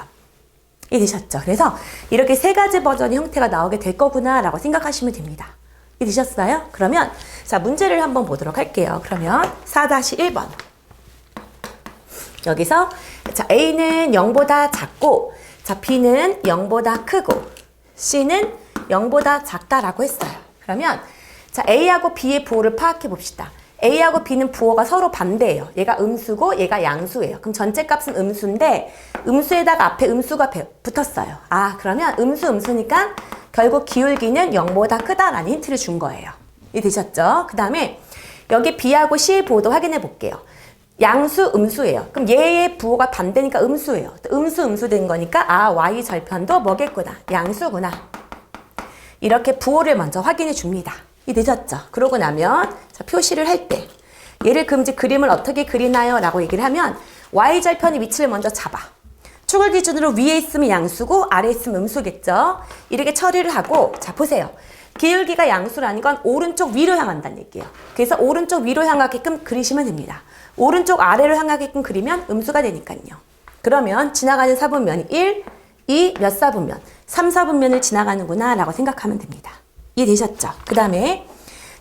이해되셨죠? 그래서 이렇게 세 가지 버전의 형태가 나오게 될 거구나 라고 생각하시면 됩니다. 이해되셨어요? 그러면 자 문제를 한번 보도록 할게요. 그러면 4-1번 여기서 자 A는 0보다 작고 자 B는 0보다 크고 C는 0보다 작다라고 했어요. 그러면 자 A하고 B의 부호를 파악해 봅시다. A하고 B는 부호가 서로 반대예요. 얘가 음수고 얘가 양수예요. 그럼 전체 값은 음수인데 음수에다가 앞에 음수가 붙었어요. 아 그러면 음수니까 결국 기울기는 0보다 크다라는 힌트를 준 거예요. 이해되셨죠? 그 다음에 여기 B하고 C의 부호도 확인해 볼게요. 양수, 음수예요. 그럼 얘의 부호가 반대니까 음수예요. 음수 된 거니까 아 Y 절편도 뭐겠구나. 양수구나. 이렇게 부호를 먼저 확인해 줍니다. 이해되셨죠? 그러고 나면 자, 표시를 할 때 얘를 그럼 이제 그림을 어떻게 그리나요? 라고 얘기를 하면 Y절편의 위치를 먼저 잡아. 축을 기준으로 위에 있으면 양수고 아래에 있으면 음수겠죠? 이렇게 처리를 하고 자 보세요. 기울기가 양수라는 건 오른쪽 위로 향한다는 얘기예요. 그래서 오른쪽 위로 향하게끔 그리시면 됩니다. 오른쪽 아래로 향하게끔 그리면 음수가 되니까요. 그러면 지나가는 사분면이 1, 2, 몇 사분면? 3, 4분면을 지나가는구나 라고 생각하면 됩니다. 이해되셨죠? 그 다음에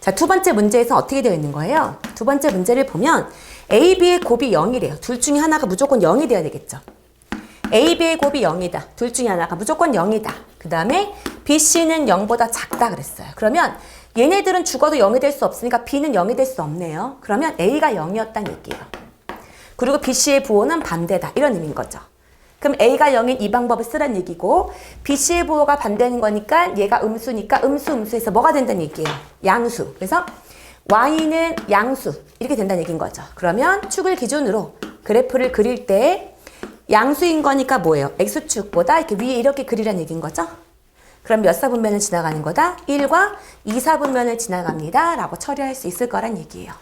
자, 두 번째 문제에서 어떻게 되어 있는 거예요? 두 번째 문제를 보면 A, B의 곱이 0이래요. 둘 중에 하나가 무조건 0이 되어야 되겠죠. A, B의 곱이 0이다. 둘 중에 하나가 무조건 0이다. 그 다음에 B, C는 0보다 작다 그랬어요. 그러면 얘네들은 죽어도 0이 될 수 없으니까 B는 0이 될 수 없네요. 그러면 A가 0이었다는 얘기예요. 그리고 B, C의 부호는 반대다. 이런 의미인 거죠. 그럼 A가 0인 이 방법을 쓰란 얘기고 B, C의 부호가 반대하는 거니까 얘가 음수니까 음수에서 뭐가 된다는 얘기예요? 양수. 그래서 Y는 양수 이렇게 된다는 얘기인 거죠. 그러면 축을 기준으로 그래프를 그릴 때 양수인 거니까 뭐예요? X축보다 이렇게 위에 이렇게 그리란 얘기인 거죠. 그럼 몇 사분면을 지나가는 거다? 1과 2 사분면을 지나갑니다. 라고 처리할 수 있을 거란 얘기예요.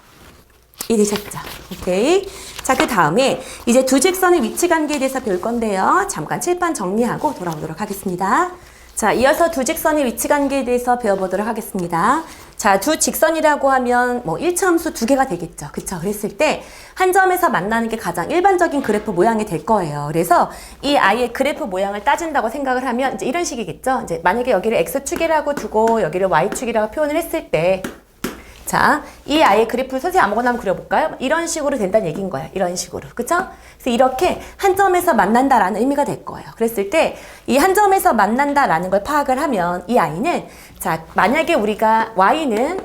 이해되셨죠? 오케이. 자, 그 다음에 이제 두 직선의 위치 관계에 대해서 배울 건데요. 잠깐 칠판 정리하고 돌아오도록 하겠습니다. 자, 이어서 두 직선의 위치 관계에 대해서 배워보도록 하겠습니다. 자, 두 직선이라고 하면 뭐 1차 함수 두 개가 되겠죠. 그쵸? 그랬을 때 한 점에서 만나는 게 가장 일반적인 그래프 모양이 될 거예요. 그래서 이 아이의 그래프 모양을 따진다고 생각을 하면 이제 이런 식이겠죠. 이제 만약에 여기를 X축이라고 두고 여기를 Y축이라고 표현을 했을 때 자, 이 아이의 그래프를 선생님 아무거나 한번 그려볼까요? 이런 식으로 된다는 얘기인 거예요. 이런 식으로. 그쵸? 그래서 이렇게 한 점에서 만난다라는 의미가 될 거예요. 그랬을 때 이 한 점에서 만난다라는 걸 파악을 하면 이 아이는 자, 만약에 우리가 Y는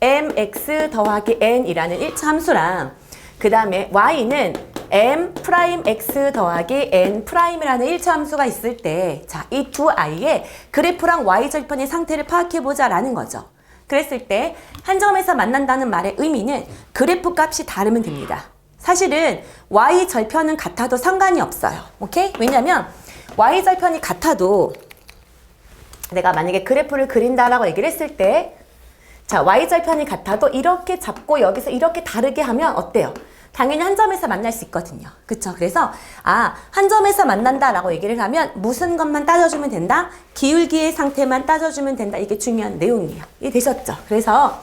mx 더하기 n이라는 1차 함수랑 그 다음에 Y는 m'x 더하기 n'이라는 1차 함수가 있을 때 자, 이 두 아이의 그래프랑 Y절편의 상태를 파악해보자 라는 거죠. 그랬을 때 한 점에서 만난다는 말의 의미는 그래프 값이 다르면 됩니다. 사실은 y절편은 같아도 상관이 없어요. 오케이? 왜냐면 y절편이 같아도 내가 만약에 그래프를 그린다라고 얘기를 했을 때 자, y절편이 같아도 이렇게 잡고 여기서 이렇게 다르게 하면 어때요? 당연히 한 점에서 만날 수 있거든요. 그쵸? 그래서 한 점에서 만난다라고 얘기를 하면 무슨 것만 따져주면 된다? 기울기의 상태만 따져주면 된다. 이게 중요한 내용이에요. 이해되셨죠? 그래서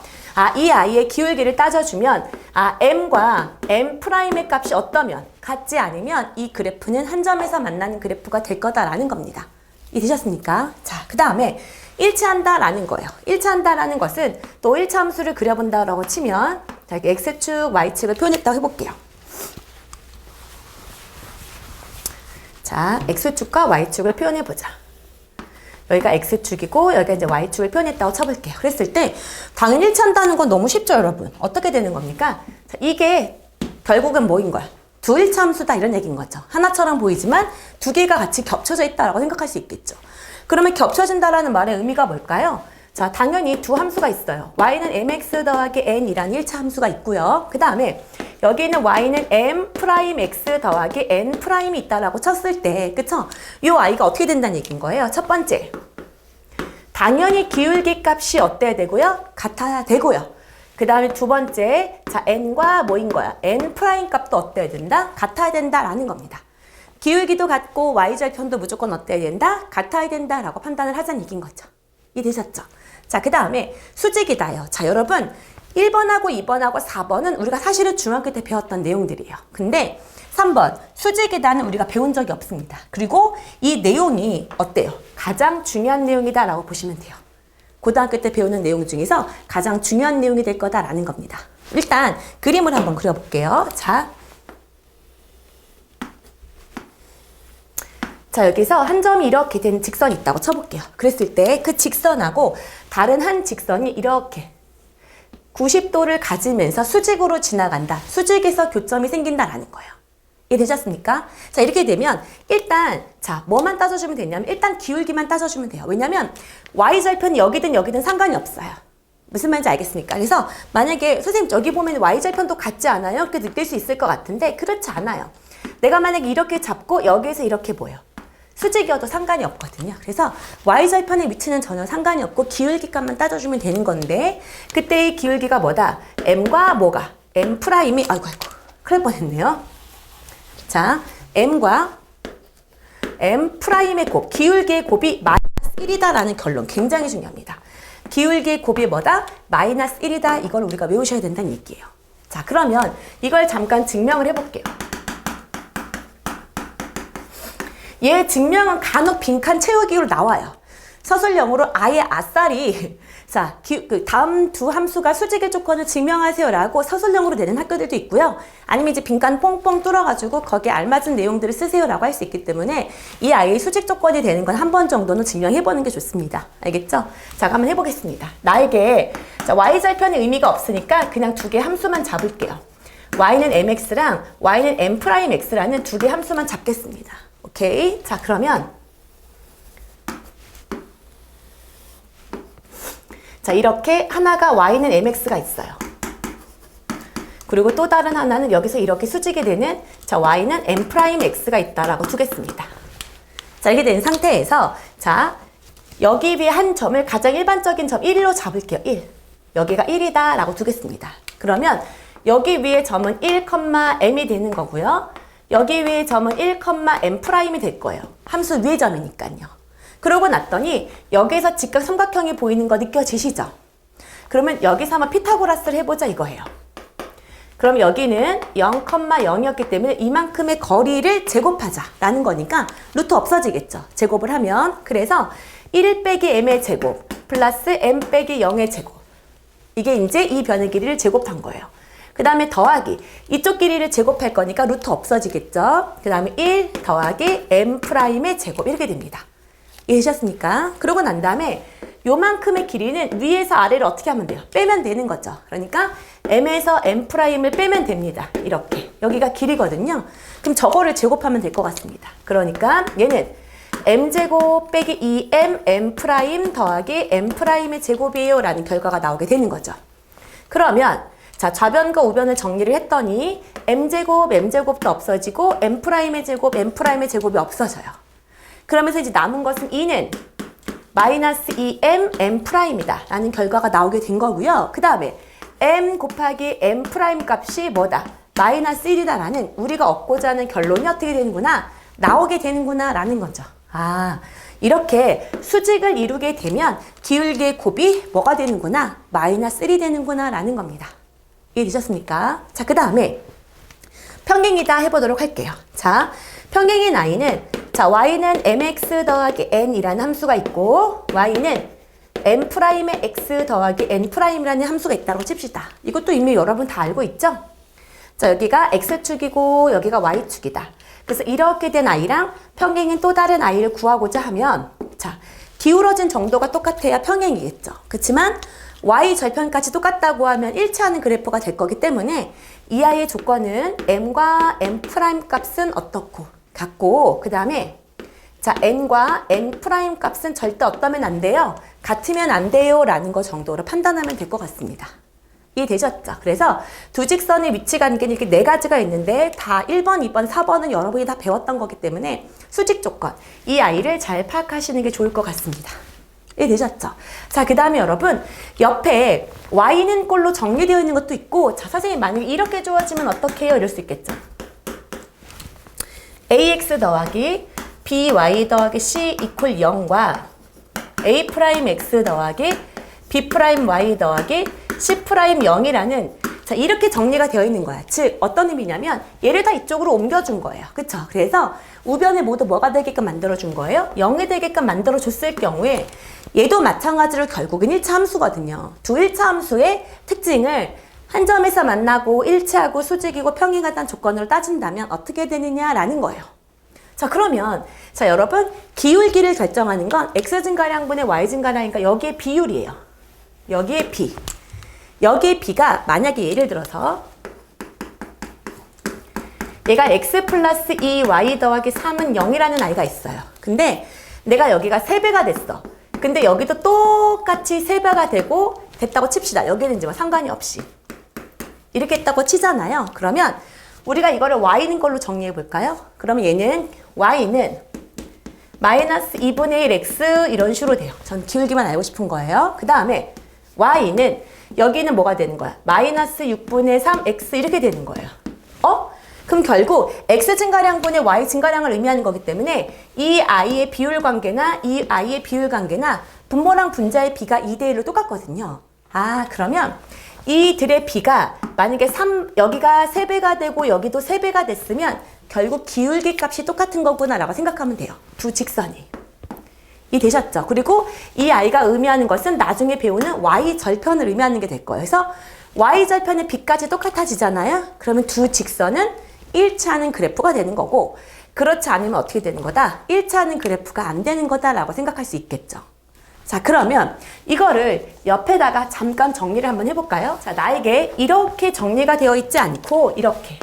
이 아이의 기울기를 따져주면 m과 m'의 값이 어떠면 같지 않으면 이 그래프는 한 점에서 만나는 그래프가 될 거다라는 겁니다. 이해되셨습니까? 자, 그 다음에 일치한다라는 거예요. 일치한다라는 것은 또 일차함수를 그려본다라고 치면 자, 이렇게 x축, y축을 표현했다고 해볼게요. 자, x축과 y축을 표현해보자. 여기가 x축이고 여기가 이제 y축을 표현했다고 쳐볼게요. 그랬을 때 당연히 일치한다는 건 너무 쉽죠, 여러분. 어떻게 되는 겁니까? 자, 이게 결국은 뭐인 거야? 두 일차함수다 이런 얘기인 거죠. 하나처럼 보이지만 두 개가 같이 겹쳐져 있다라고 생각할 수 있겠죠. 그러면 겹쳐진다라는 말의 의미가 뭘까요? 자, 당연히 두 함수가 있어요. y는 mx 더하기 n이라는 일차 함수가 있고요. 그 다음에 여기는 y는 m'x 더하기 n'이 있다라고 쳤을 때, 그쵸? 이 y가 어떻게 된다는 얘기인 거예요? 첫 번째, 당연히 기울기 값이 어때야 되고요? 같아야 되고요. 그 다음에 두 번째, 자, n과 뭐인 거야? n' 값도 어때야 된다? 같아야 된다라는 겁니다. 기울기도 같고 y절편도 무조건 어때야 된다? 같아야 된다라고 판단을 하자는 얘기인 거죠. 이해되셨죠? 자, 그 다음에 수직이다요. 자, 여러분 1번하고 2번하고 4번은 우리가 사실은 중학교 때 배웠던 내용들이에요. 근데 3번 수직이다는 우리가 배운 적이 없습니다. 그리고 이 내용이 어때요? 가장 중요한 내용이다 라고 보시면 돼요. 고등학교 때 배우는 내용 중에서 가장 중요한 내용이 될 거다라는 겁니다. 일단 그림을 한번 그려볼게요. 자, 여기서 한 점이 이렇게 된 직선이 있다고 쳐볼게요. 그랬을 때 그 직선하고 다른 한 직선이 이렇게 90도를 가지면서 수직으로 지나간다. 수직에서 교점이 생긴다라는 거예요. 이해되셨습니까? 자, 이렇게 되면 일단 자, 뭐만 따져주면 되냐면 일단 기울기만 따져주면 돼요. 왜냐면 y절편이 여기든 여기든 상관이 없어요. 무슨 말인지 알겠습니까? 그래서 만약에 선생님 여기 보면 y절편도 같지 않아요? 이렇게 느낄 수 있을 것 같은데 그렇지 않아요. 내가 만약에 이렇게 잡고 여기에서 이렇게 보여. 수직이어도 상관이 없거든요. 그래서 y절편의 위치는 전혀 상관이 없고 기울기 값만 따져주면 되는 건데 그때의 기울기가 뭐다? m과 뭐가? m'이 아이고 큰일 뻔했네요. 자, m과 m'의 곱, 기울기의 곱이 마이너스 1이다라는 결론 굉장히 중요합니다. 기울기의 곱이 뭐다? 마이너스 1이다. 이걸 우리가 외우셔야 된다는 얘기예요. 자, 그러면 이걸 잠깐 증명을 해볼게요. 얘 증명은 간혹 빈칸 채우기로 나와요. 서술형으로 아예 아싸리 자, 다음 두 함수가 수직의 조건을 증명하세요라고 서술형으로 내는 학교들도 있고요. 아니면 이제 빈칸 뽕뽕 뚫어가지고 거기에 알맞은 내용들을 쓰세요라고 할 수 있기 때문에 이 아이의 수직 조건이 되는 건 한 번 정도는 증명해보는 게 좋습니다. 알겠죠? 자, 한번 해보겠습니다. 나에게 자, y절편의 의미가 없으니까 그냥 두 개 함수만 잡을게요. y는 mx랑 y는 m'x라는 두 개 함수만 잡겠습니다. 오케이? 자, 그러면 자, 이렇게 하나가 y는 mx가 있어요. 그리고 또 다른 하나는 여기서 이렇게 수직이 되는 자, y는 m'x가 있다라고 두겠습니다. 자, 이렇게 된 상태에서 자, 여기 위에 한 점을 가장 일반적인 점 1로 잡을게요. 1. 여기가 1이다 라고 두겠습니다. 그러면 여기 위에 점은 1,m이 되는 거고요. 여기 위에 점은 1,m'이 될 거예요. 함수 위의 점이니까요. 그러고 났더니 여기에서 직각 삼각형이 보이는 거 느껴지시죠? 그러면 여기서 한번 피타고라스를 해보자 이거예요. 그럼 여기는 0,0이었기 때문에 이만큼의 거리를 제곱하자라는 거니까 루트 없어지겠죠. 제곱을 하면. 그래서 1 빼기 m의 제곱 플러스 m 빼기 0의 제곱. 이게 이제 이 변의 길이를 제곱한 거예요. 그 다음에 더하기. 이쪽 길이를 제곱할 거니까 루트 없어지겠죠. 그 다음에 1 더하기 m'의 제곱 이렇게 됩니다. 이해하셨습니까? 그러고 난 다음에 요만큼의 길이는 위에서 아래를 어떻게 하면 돼요? 빼면 되는 거죠. 그러니까 m에서 m'을 빼면 됩니다. 이렇게. 여기가 길이거든요. 그럼 저거를 제곱하면 될 것 같습니다. 그러니까 얘는 m제곱 빼기 2m m 프라임 더하기 m 프라임의 제곱이에요 라는 결과가 나오게 되는 거죠. 그러면 자, 좌변과 우변을 정리를 했더니 m제곱도 없어지고 m 프라임의 제곱, m 프라임의 제곱이 없어져요. 그러면서 이제 남은 것은 2는 마이너스 2m m 프라임이다 라는 결과가 나오게 된 거고요. 그 다음에 m 곱하기 m 프라임 값이 뭐다? 마이너스 1이다 라는 우리가 얻고자 하는 결론이 어떻게 되는구나? 나오게 되는구나 라는 거죠. 아, 이렇게 수직을 이루게 되면 기울기의 곱이 뭐가 되는구나? 마이너스 1이 되는구나 라는 겁니다. 이해되셨습니까? 자, 그 다음에 평행이다 해보도록 할게요. 자, 평행인 y는 자, y는 mx 더하기 n이라는 함수가 있고 y는 m 프라임의 x 더하기 n 프라임이라는 함수가 있다고 칩시다. 이것도 이미 여러분 다 알고 있죠? 자, 여기가 x축이고 여기가 y축이다. 그래서 이렇게 된 i랑 평행인 또 다른 i를 구하고자 하면 자, 기울어진 정도가 똑같아야 평행이겠죠. 그렇지만 y 절편까지 똑같다고 하면 일치하는 그래프가 될 거기 때문에 이 i의 조건은 m과 m 프라임 값은 어떻고 같고 그 다음에 자, n과 n 프라임 값은 절대 어떠면 안 돼요? 같으면 안 돼요 라는 거 정도로 판단하면 될 것 같습니다. 이해되셨죠? 그래서 두 직선의 위치 관계는 이렇게 네 가지가 있는데 다 1번, 2번, 4번은 여러분이 다 배웠던 거기 때문에 수직 조건, 이 i를 잘 파악하시는 게 좋을 것 같습니다. 이해되셨죠? 자, 그 다음에 여러분 옆에 y는 꼴로 정리되어 있는 것도 있고 자, 선생님 만약에 이렇게 주어지면 어떻게 해요? 이럴 수 있겠죠? ax 더하기 by 더하기 c 이퀄 0과 a 프라임 x 더하기 b 프라임 y 더하기 c 프라임 0이라는 자, 이렇게 정리가 되어 있는 거야. 즉 어떤 의미냐면 얘를 다 이쪽으로 옮겨준 거예요. 그쵸? 그래서 우변을 모두 뭐가 되게끔 만들어준 거예요? 0이 되게끔 만들어줬을 경우에 얘도 마찬가지로 결국은 1차 함수거든요. 두 1차 함수의 특징을 한 점에서 만나고 일치하고 수직이고 평행하다는 조건으로 따진다면 어떻게 되느냐라는 거예요. 자, 그러면 자, 여러분 기울기를 결정하는 건 x 증가량분의 y 증가량이니까 여기에 비율이에요. 여기에 b. 여기에 b가 만약에 예를 들어서 얘가 x 플러스 2y 더하기 3은 0이라는 아이가 있어요. 근데 내가 여기가 3배가 됐어. 근데 여기도 똑같이 3배가 되고 됐다고 칩시다. 여기는 이제 뭐 상관이 없이. 이렇게 했다고 치잖아요. 그러면 우리가 이거를 y는 걸로 정리해 볼까요? 그러면 얘는 y는 마이너스 2분의 1 x 이런 식으로 돼요. 전 기울기만 알고 싶은 거예요. 그 다음에 y는 여기는 뭐가 되는 거야? 마이너스 6분의 3 x 이렇게 되는 거예요. 그럼 결국 x 증가량분의 y 증가량을 의미하는 거기 때문에 이 i의 비율 관계나 이 i의 비율 관계나 분모랑 분자의 비가 2대1로 똑같거든요. 아, 그러면 이들의 비가 만약에 여기가 3배가 되고 여기도 3배가 됐으면 결국 기울기 값이 똑같은 거구나 라고 생각하면 돼요. 두 직선이. 이해되셨죠? 그리고 이 i가 의미하는 것은 나중에 배우는 y절편을 의미하는 게 될 거예요. 그래서 y절편의 비까지 똑같아지잖아요. 그러면 두 직선은 일치하는 그래프가 되는 거고 그렇지 않으면 어떻게 되는 거다? 일치하는 그래프가 안 되는 거다라고 생각할 수 있겠죠. 자, 그러면 이거를 옆에다가 잠깐 정리를 한번 해볼까요? 자, 나에게 이렇게 정리가 되어 있지 않고 이렇게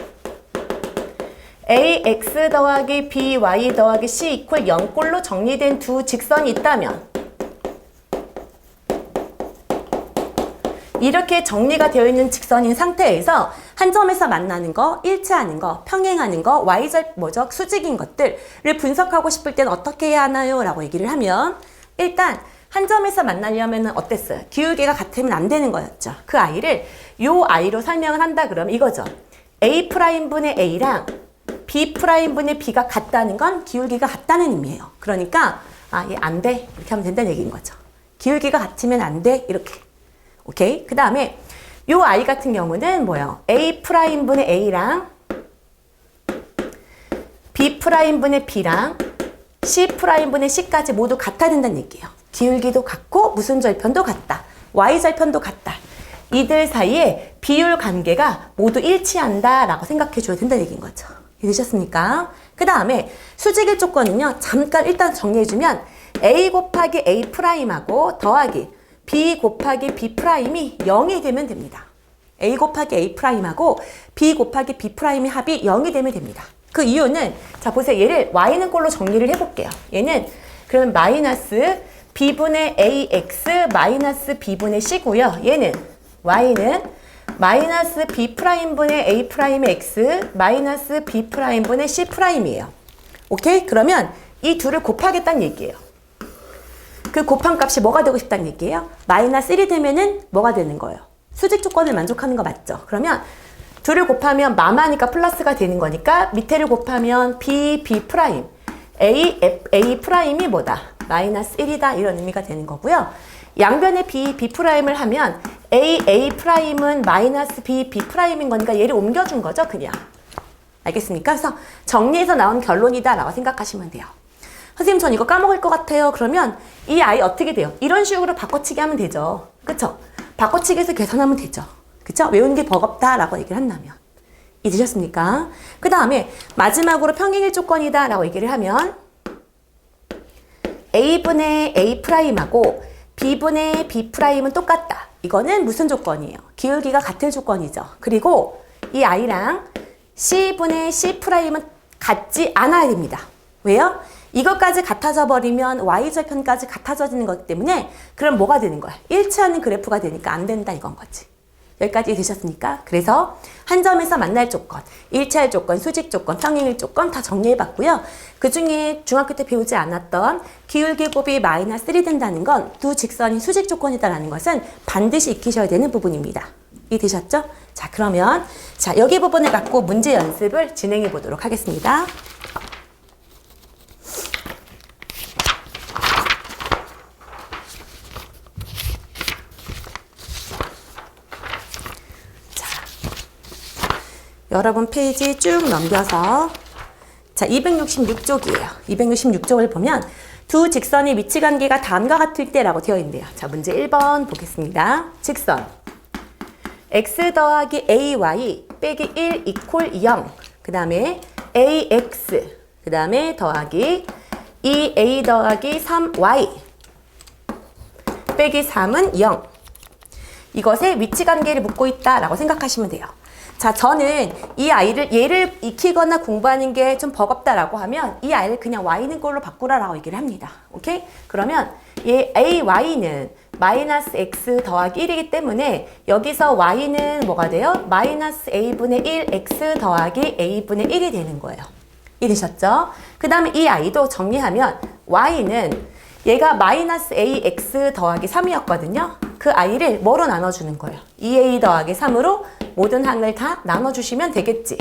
ax 더하기 by 더하기 c 이퀄 0꼴로 정리된 두 직선이 있다면 이렇게 정리가 되어 있는 직선인 상태에서 한 점에서 만나는 거, 일치하는 거, 평행하는 거, 수직인 것들을 분석하고 싶을 때는 어떻게 해야 하나요? 라고 얘기를 하면 일단 한 점에서 만나려면 어땠어요? 기울기가 같으면 안 되는 거였죠. 그 i를 요 i로 설명을 한다 그러면 이거죠. A'분의 A랑 B'분의 B가 같다는 건 기울기가 같다는 의미예요. 그러니까 얘 안 돼. 이렇게 하면 된다는 얘기인 거죠. 기울기가 같으면 안 돼. 이렇게. 오케이? 그 다음에 요 i 같은 경우는 뭐예요? A'분의 A랑 B'분의 B랑 C'분의 C까지 모두 같아야 된다는 얘기예요. 기울기도 같고 무슨 절편도 같다. Y절편도 같다. 이들 사이에 비율 관계가 모두 일치한다 라고 생각해 줘야 된다는 얘기인 거죠. 이해되셨습니까? 그 다음에 수직일 조건은요. 잠깐 일단 정리해주면 A 곱하기 A 프라임하고 더하기 B 곱하기 B 프라임이 0이 되면 됩니다. A 곱하기 A 프라임하고 B 곱하기 B 프라임의 합이 0이 되면 됩니다. 그 이유는 자 보세요. 얘를 y는 꼴로 정리를 해볼게요. 얘는 그러면 마이너스 b분의 ax 마이너스 b분의 c고요. 얘는 y는 마이너스 b'분의 a'의 x 마이너스 b'분의 c'이에요. 오케이? 그러면 이 둘을 곱하겠다는 얘기예요. 그 곱한 값이 뭐가 되고 싶다는 얘기예요? 마이너스 1이 되면은 뭐가 되는 거예요? 수직 조건을 만족하는 거 맞죠? 그러면 둘을 곱하면 마마니까 플러스가 되는 거니까 밑에를 곱하면 b 프라임 a 프라임이 뭐다? 마이너스 1이다 이런 의미가 되는 거고요. 양변에 b 프라임을 하면 a 프라임은 마이너스 b 프라임인 거니까 얘를 옮겨준 거죠 그냥. 알겠습니까? 그래서 정리해서 나온 결론이다 라고 생각하시면 돼요. 선생님 전 이거 까먹을 것 같아요. 그러면 이 아이 어떻게 돼요? 이런 식으로 바꿔치기 하면 되죠. 그쵸? 바꿔치기해서 계산하면 되죠. 그쵸? 외우는 게 버겁다 라고 얘기를 한다면. 잊으셨습니까? 그 다음에 마지막으로 평행일 조건이다 라고 얘기를 하면 a분의 a'하고 b분의 b'은 똑같다. 이거는 무슨 조건이에요? 기울기가 같은 조건이죠. 그리고 이 i랑 c분의 c'은 같지 않아야 됩니다. 왜요? 이것까지 같아져 버리면 y절편까지 같아져지는 것 때문에 그럼 뭐가 되는 거야? 일치하는 그래프가 되니까 안 된다 이건 거지. 여기까지 되셨습니까? 그래서 한 점에서 만날 조건, 일치할 조건, 수직 조건, 평행일 조건 다 정리해봤고요. 그 중에 중학교 때 배우지 않았던 기울기 곱이 마이너스 1이 된다는 건 두 직선이 수직 조건이다라는 것은 반드시 익히셔야 되는 부분입니다. 이해되셨죠? 자, 그러면 자 여기 부분을 갖고 문제 연습을 진행해 보도록 하겠습니다. 여러분 페이지 쭉 넘겨서 자 266쪽이에요. 266쪽을 보면 두 직선의 위치 관계가 다음과 같을 때라고 되어 있는데요. 자 문제 1번 보겠습니다. 직선 x 더하기 ay 빼기 1 이퀄 0 그 다음에 ax 그 다음에 더하기 2a 더하기 3y 빼기 3은 0 이것의 위치 관계를 묻고 있다라고 생각하시면 돼요. 자, 저는 이 아이를 얘를 익히거나 공부하는 게 좀 버겁다라고 하면 이 아이를 그냥 y는 꼴로 바꾸라라고 얘기를 합니다. 오케이? 그러면 얘 ay는 마이너스 x 더하기 1이기 때문에 여기서 y는 뭐가 돼요? 마이너스 a분의 1 x 더하기 a분의 1이 되는 거예요. 이해되셨죠? 그 다음에 이 아이도 정리하면 y는 얘가 마이너스 ax 더하기 3이었거든요. 그 i를 뭐로 나눠주는 거예요? 2a 더하기 3으로 모든 항을 다 나눠주시면 되겠지.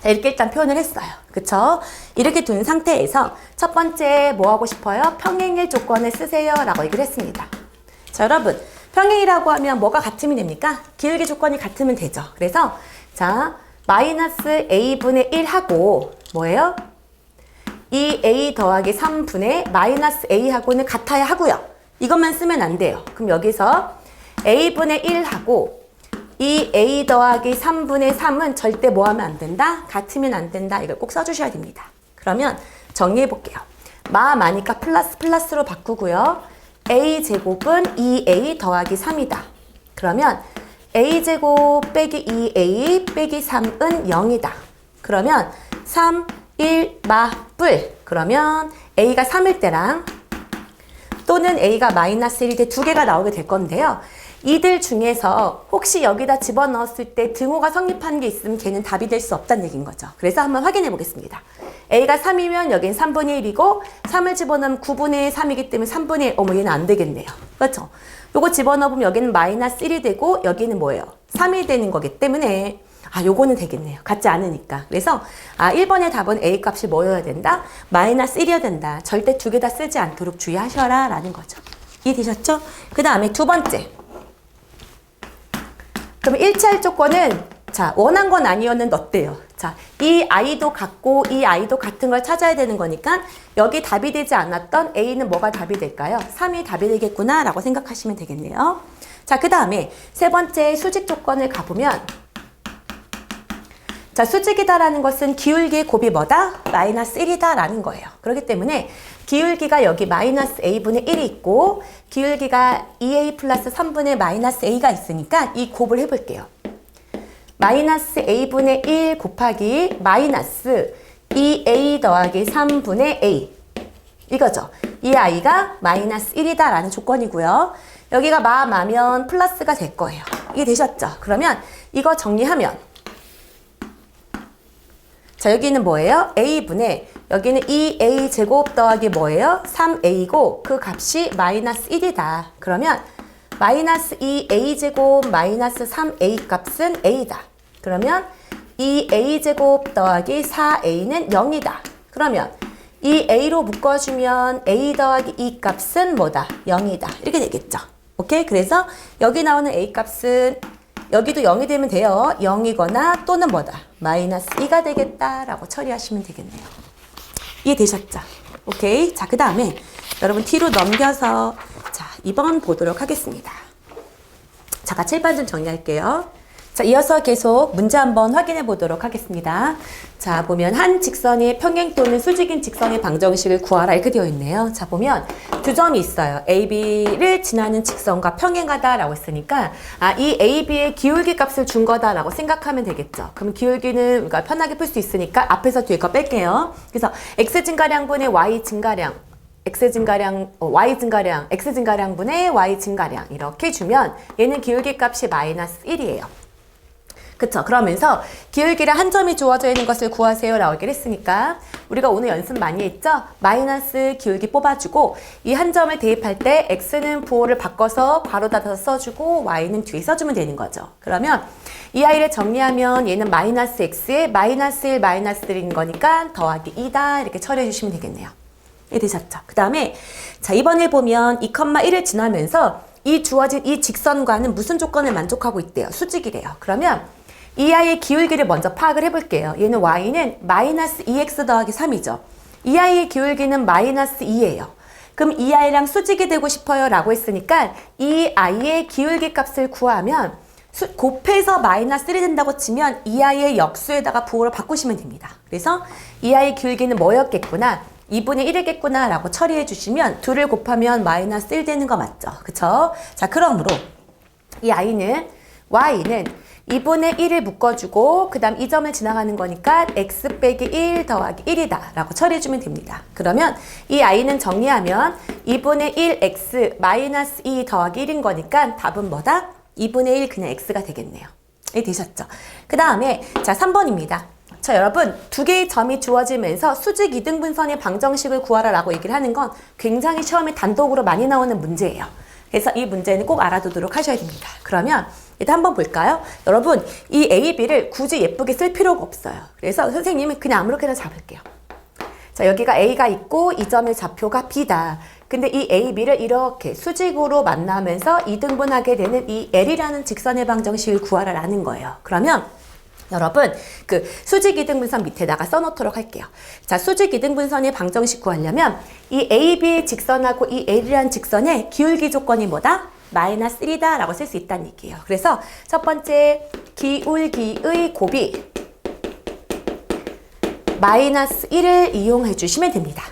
자, 이렇게 일단 표현을 했어요. 그쵸? 이렇게 둔 상태에서 첫 번째 뭐 하고 싶어요? 평행일 조건을 쓰세요 라고 얘기를 했습니다. 자, 여러분 평행이라고 하면 뭐가 같으면 됩니까? 기울기 조건이 같으면 되죠. 그래서 자 마이너스 a분의 1하고 뭐예요? 2a 더하기 3분의 마이너스 a하고는 같아야 하고요. 이것만 쓰면 안 돼요. 그럼 여기서 a분의 1하고 2a 더하기 3분의 3은 절대 뭐 하면 안 된다? 같으면 안 된다. 이걸 꼭 써주셔야 됩니다. 그러면 정리해 볼게요. 마니까 플러스로 바꾸고요. a제곱은 2a 더하기 3이다. 그러면 a제곱 빼기 2a 빼기 3은 0이다. 그러면 3, 1, 뿔. 그러면 a가 3일 때랑 또는 a가 마이너스 1일 때 두 개가 나오게 될 건데요. 이들 중에서 혹시 여기다 집어넣었을 때 등호가 성립하는 게 있으면 걔는 답이 될 수 없다는 얘기인 거죠. 그래서 한번 확인해 보겠습니다. a가 3이면 여긴 3분의 1이고 3을 집어넣으면 9분의 3이기 때문에 3분의 1. 어머 얘는 안 되겠네요. 그렇죠? 요거 집어넣으면 여기는 마이너스 1이 되고 여기는 뭐예요? 3이 되는 거기 때문에 요거는 되겠네요. 같지 않으니까. 그래서 1번의 답은 a 값이 뭐여야 된다? 마이너스 1이어야 된다. 절대 두 개 다 쓰지 않도록 주의하셔라 라는 거죠. 이해되셨죠? 그 다음에 두 번째. 그럼 일치할 조건은 자 원한 건 아니었는데 어때요? 자, 이 아이도 같고 이 아이도 같은 걸 찾아야 되는 거니까 여기 답이 되지 않았던 a는 뭐가 답이 될까요? 3이 답이 되겠구나 라고 생각하시면 되겠네요. 자, 그 다음에 세 번째 수직 조건을 가보면 자, 수직이다라는 것은 기울기의 곱이 뭐다? 마이너스 1이다 라는 거예요. 그렇기 때문에 기울기가 여기 마이너스 a분의 1이 있고 기울기가 2a 플러스 3분의 마이너스 a가 있으니까 이 곱을 해볼게요. 마이너스 a분의 1 곱하기 마이너스 2a 더하기 3분의 a 이거죠. 이 아이가 마이너스 1이다 라는 조건이고요. 여기가 마면 플러스가 될 거예요. 이게 되셨죠? 그러면 이거 정리하면 자, 여기는 뭐예요? a분의 여기는 2a 제곱 더하기 뭐예요? 3a고 그 값이 마이너스 1이다. 그러면 마이너스 2a 제곱 마이너스 3a 값은 a다. 그러면 2a 제곱 더하기 4a는 0이다. 그러면 이 a로 묶어주면 a 더하기 2 값은 뭐다? 0이다. 이렇게 되겠죠. 오케이? 그래서 여기 나오는 a 값은 여기도 0이 되면 돼요. 0이거나 또는 뭐다? 마이너스 2가 되겠다라고 처리하시면 되겠네요. 이해되셨죠? 오케이. 자, 그 다음에 여러분 뒤로 넘겨서 자, 2번 보도록 하겠습니다. 자, 같이 1번 좀 정리할게요. 자, 이어서 계속 문제 한번 확인해 보도록 하겠습니다. 자, 보면 한 직선의 평행 또는 수직인 직선의 방정식을 구하라 이렇게 되어 있네요. 자, 보면 두 점이 있어요. AB를 지나는 직선과 평행하다라고 했으니까 이 AB의 기울기 값을 준 거다라고 생각하면 되겠죠. 그럼 기울기는 우리가 편하게 풀 수 있으니까 앞에서 뒤에 거 뺄게요. 그래서 X 증가량분의 Y 증가량 X 증가량, Y 증가량, X 증가량분의 Y 증가량 이렇게 주면 얘는 기울기 값이 마이너스 1이에요. 그쵸? 그러면서 기울기를 한 점이 주어져 있는 것을 구하세요 라고 얘기를 했으니까 우리가 오늘 연습 많이 했죠? 마이너스 기울기 뽑아주고 이 한 점을 대입할 때 x는 부호를 바꿔서 괄호 닫아서 써주고 y는 뒤에 써주면 되는 거죠. 그러면 이 아이를 정리하면 얘는 마이너스 x에 마이너스 1 마이너스 1인 거니까 더하기 2다 이렇게 처리해 주시면 되겠네요. 이해되셨죠? 그 다음에 자 2번을 보면 2,1을 지나면서 이 주어진 이 직선과는 무슨 조건을 만족하고 있대요? 수직이래요. 그러면 이 아이의 기울기를 먼저 파악을 해볼게요. 얘는 y는 마이너스 2x 더하기 3이죠. 이 아이의 기울기는 마이너스 2예요. 그럼 이 아이랑 수직이 되고 싶어요 라고 했으니까 이 아이의 기울기 값을 구하면 곱해서 마이너스 1이 된다고 치면 이 아이의 역수에다가 부호를 바꾸시면 됩니다. 그래서 이 아이의 기울기는 뭐였겠구나? 2분의 1이겠구나 라고 처리해 주시면 2를 곱하면 마이너스 1 되는 거 맞죠? 그쵸? 자, 그러므로 이 y는 2분의 1을 묶어주고 그 다음 이 점을 지나가는 거니까 x 빼기 1 더하기 1이다 라고 처리해주면 됩니다. 그러면 이 i는 정리하면 2분의 1x 마이너스 2 더하기 1인 거니까 답은 뭐다? 2분의 1 그냥 x가 되겠네요. 이 되셨죠? 그 다음에 자 3번입니다. 자 여러분 두 개의 점이 주어지면서 수직 이등분선의 방정식을 구하라 라고 얘기를 하는 건 굉장히 시험에 단독으로 많이 나오는 문제예요. 그래서 이 문제는 꼭 알아두도록 하셔야 됩니다. 그러면 일단 한번 볼까요? 여러분 이 A, B를 굳이 예쁘게 쓸 필요가 없어요. 그래서 선생님은 그냥 아무렇게나 잡을게요. 자 여기가 A가 있고 이 점의 좌표가 B다. 근데 이 A, B를 이렇게 수직으로 만나면서 이등분하게 되는 이 L이라는 직선의 방정식을 구하라라는 거예요. 그러면 여러분 그 수직 이등분선 밑에다가 써놓도록 할게요. 자 수직 이등분선의 방정식 구하려면 이 AB 직선하고 이 L이라는 직선의 기울기 조건이 뭐다? 마이너스 1이다 라고 쓸 수 있다는 얘기예요. 그래서 첫 번째 기울기의 곱이 마이너스 1을 이용해 주시면 됩니다.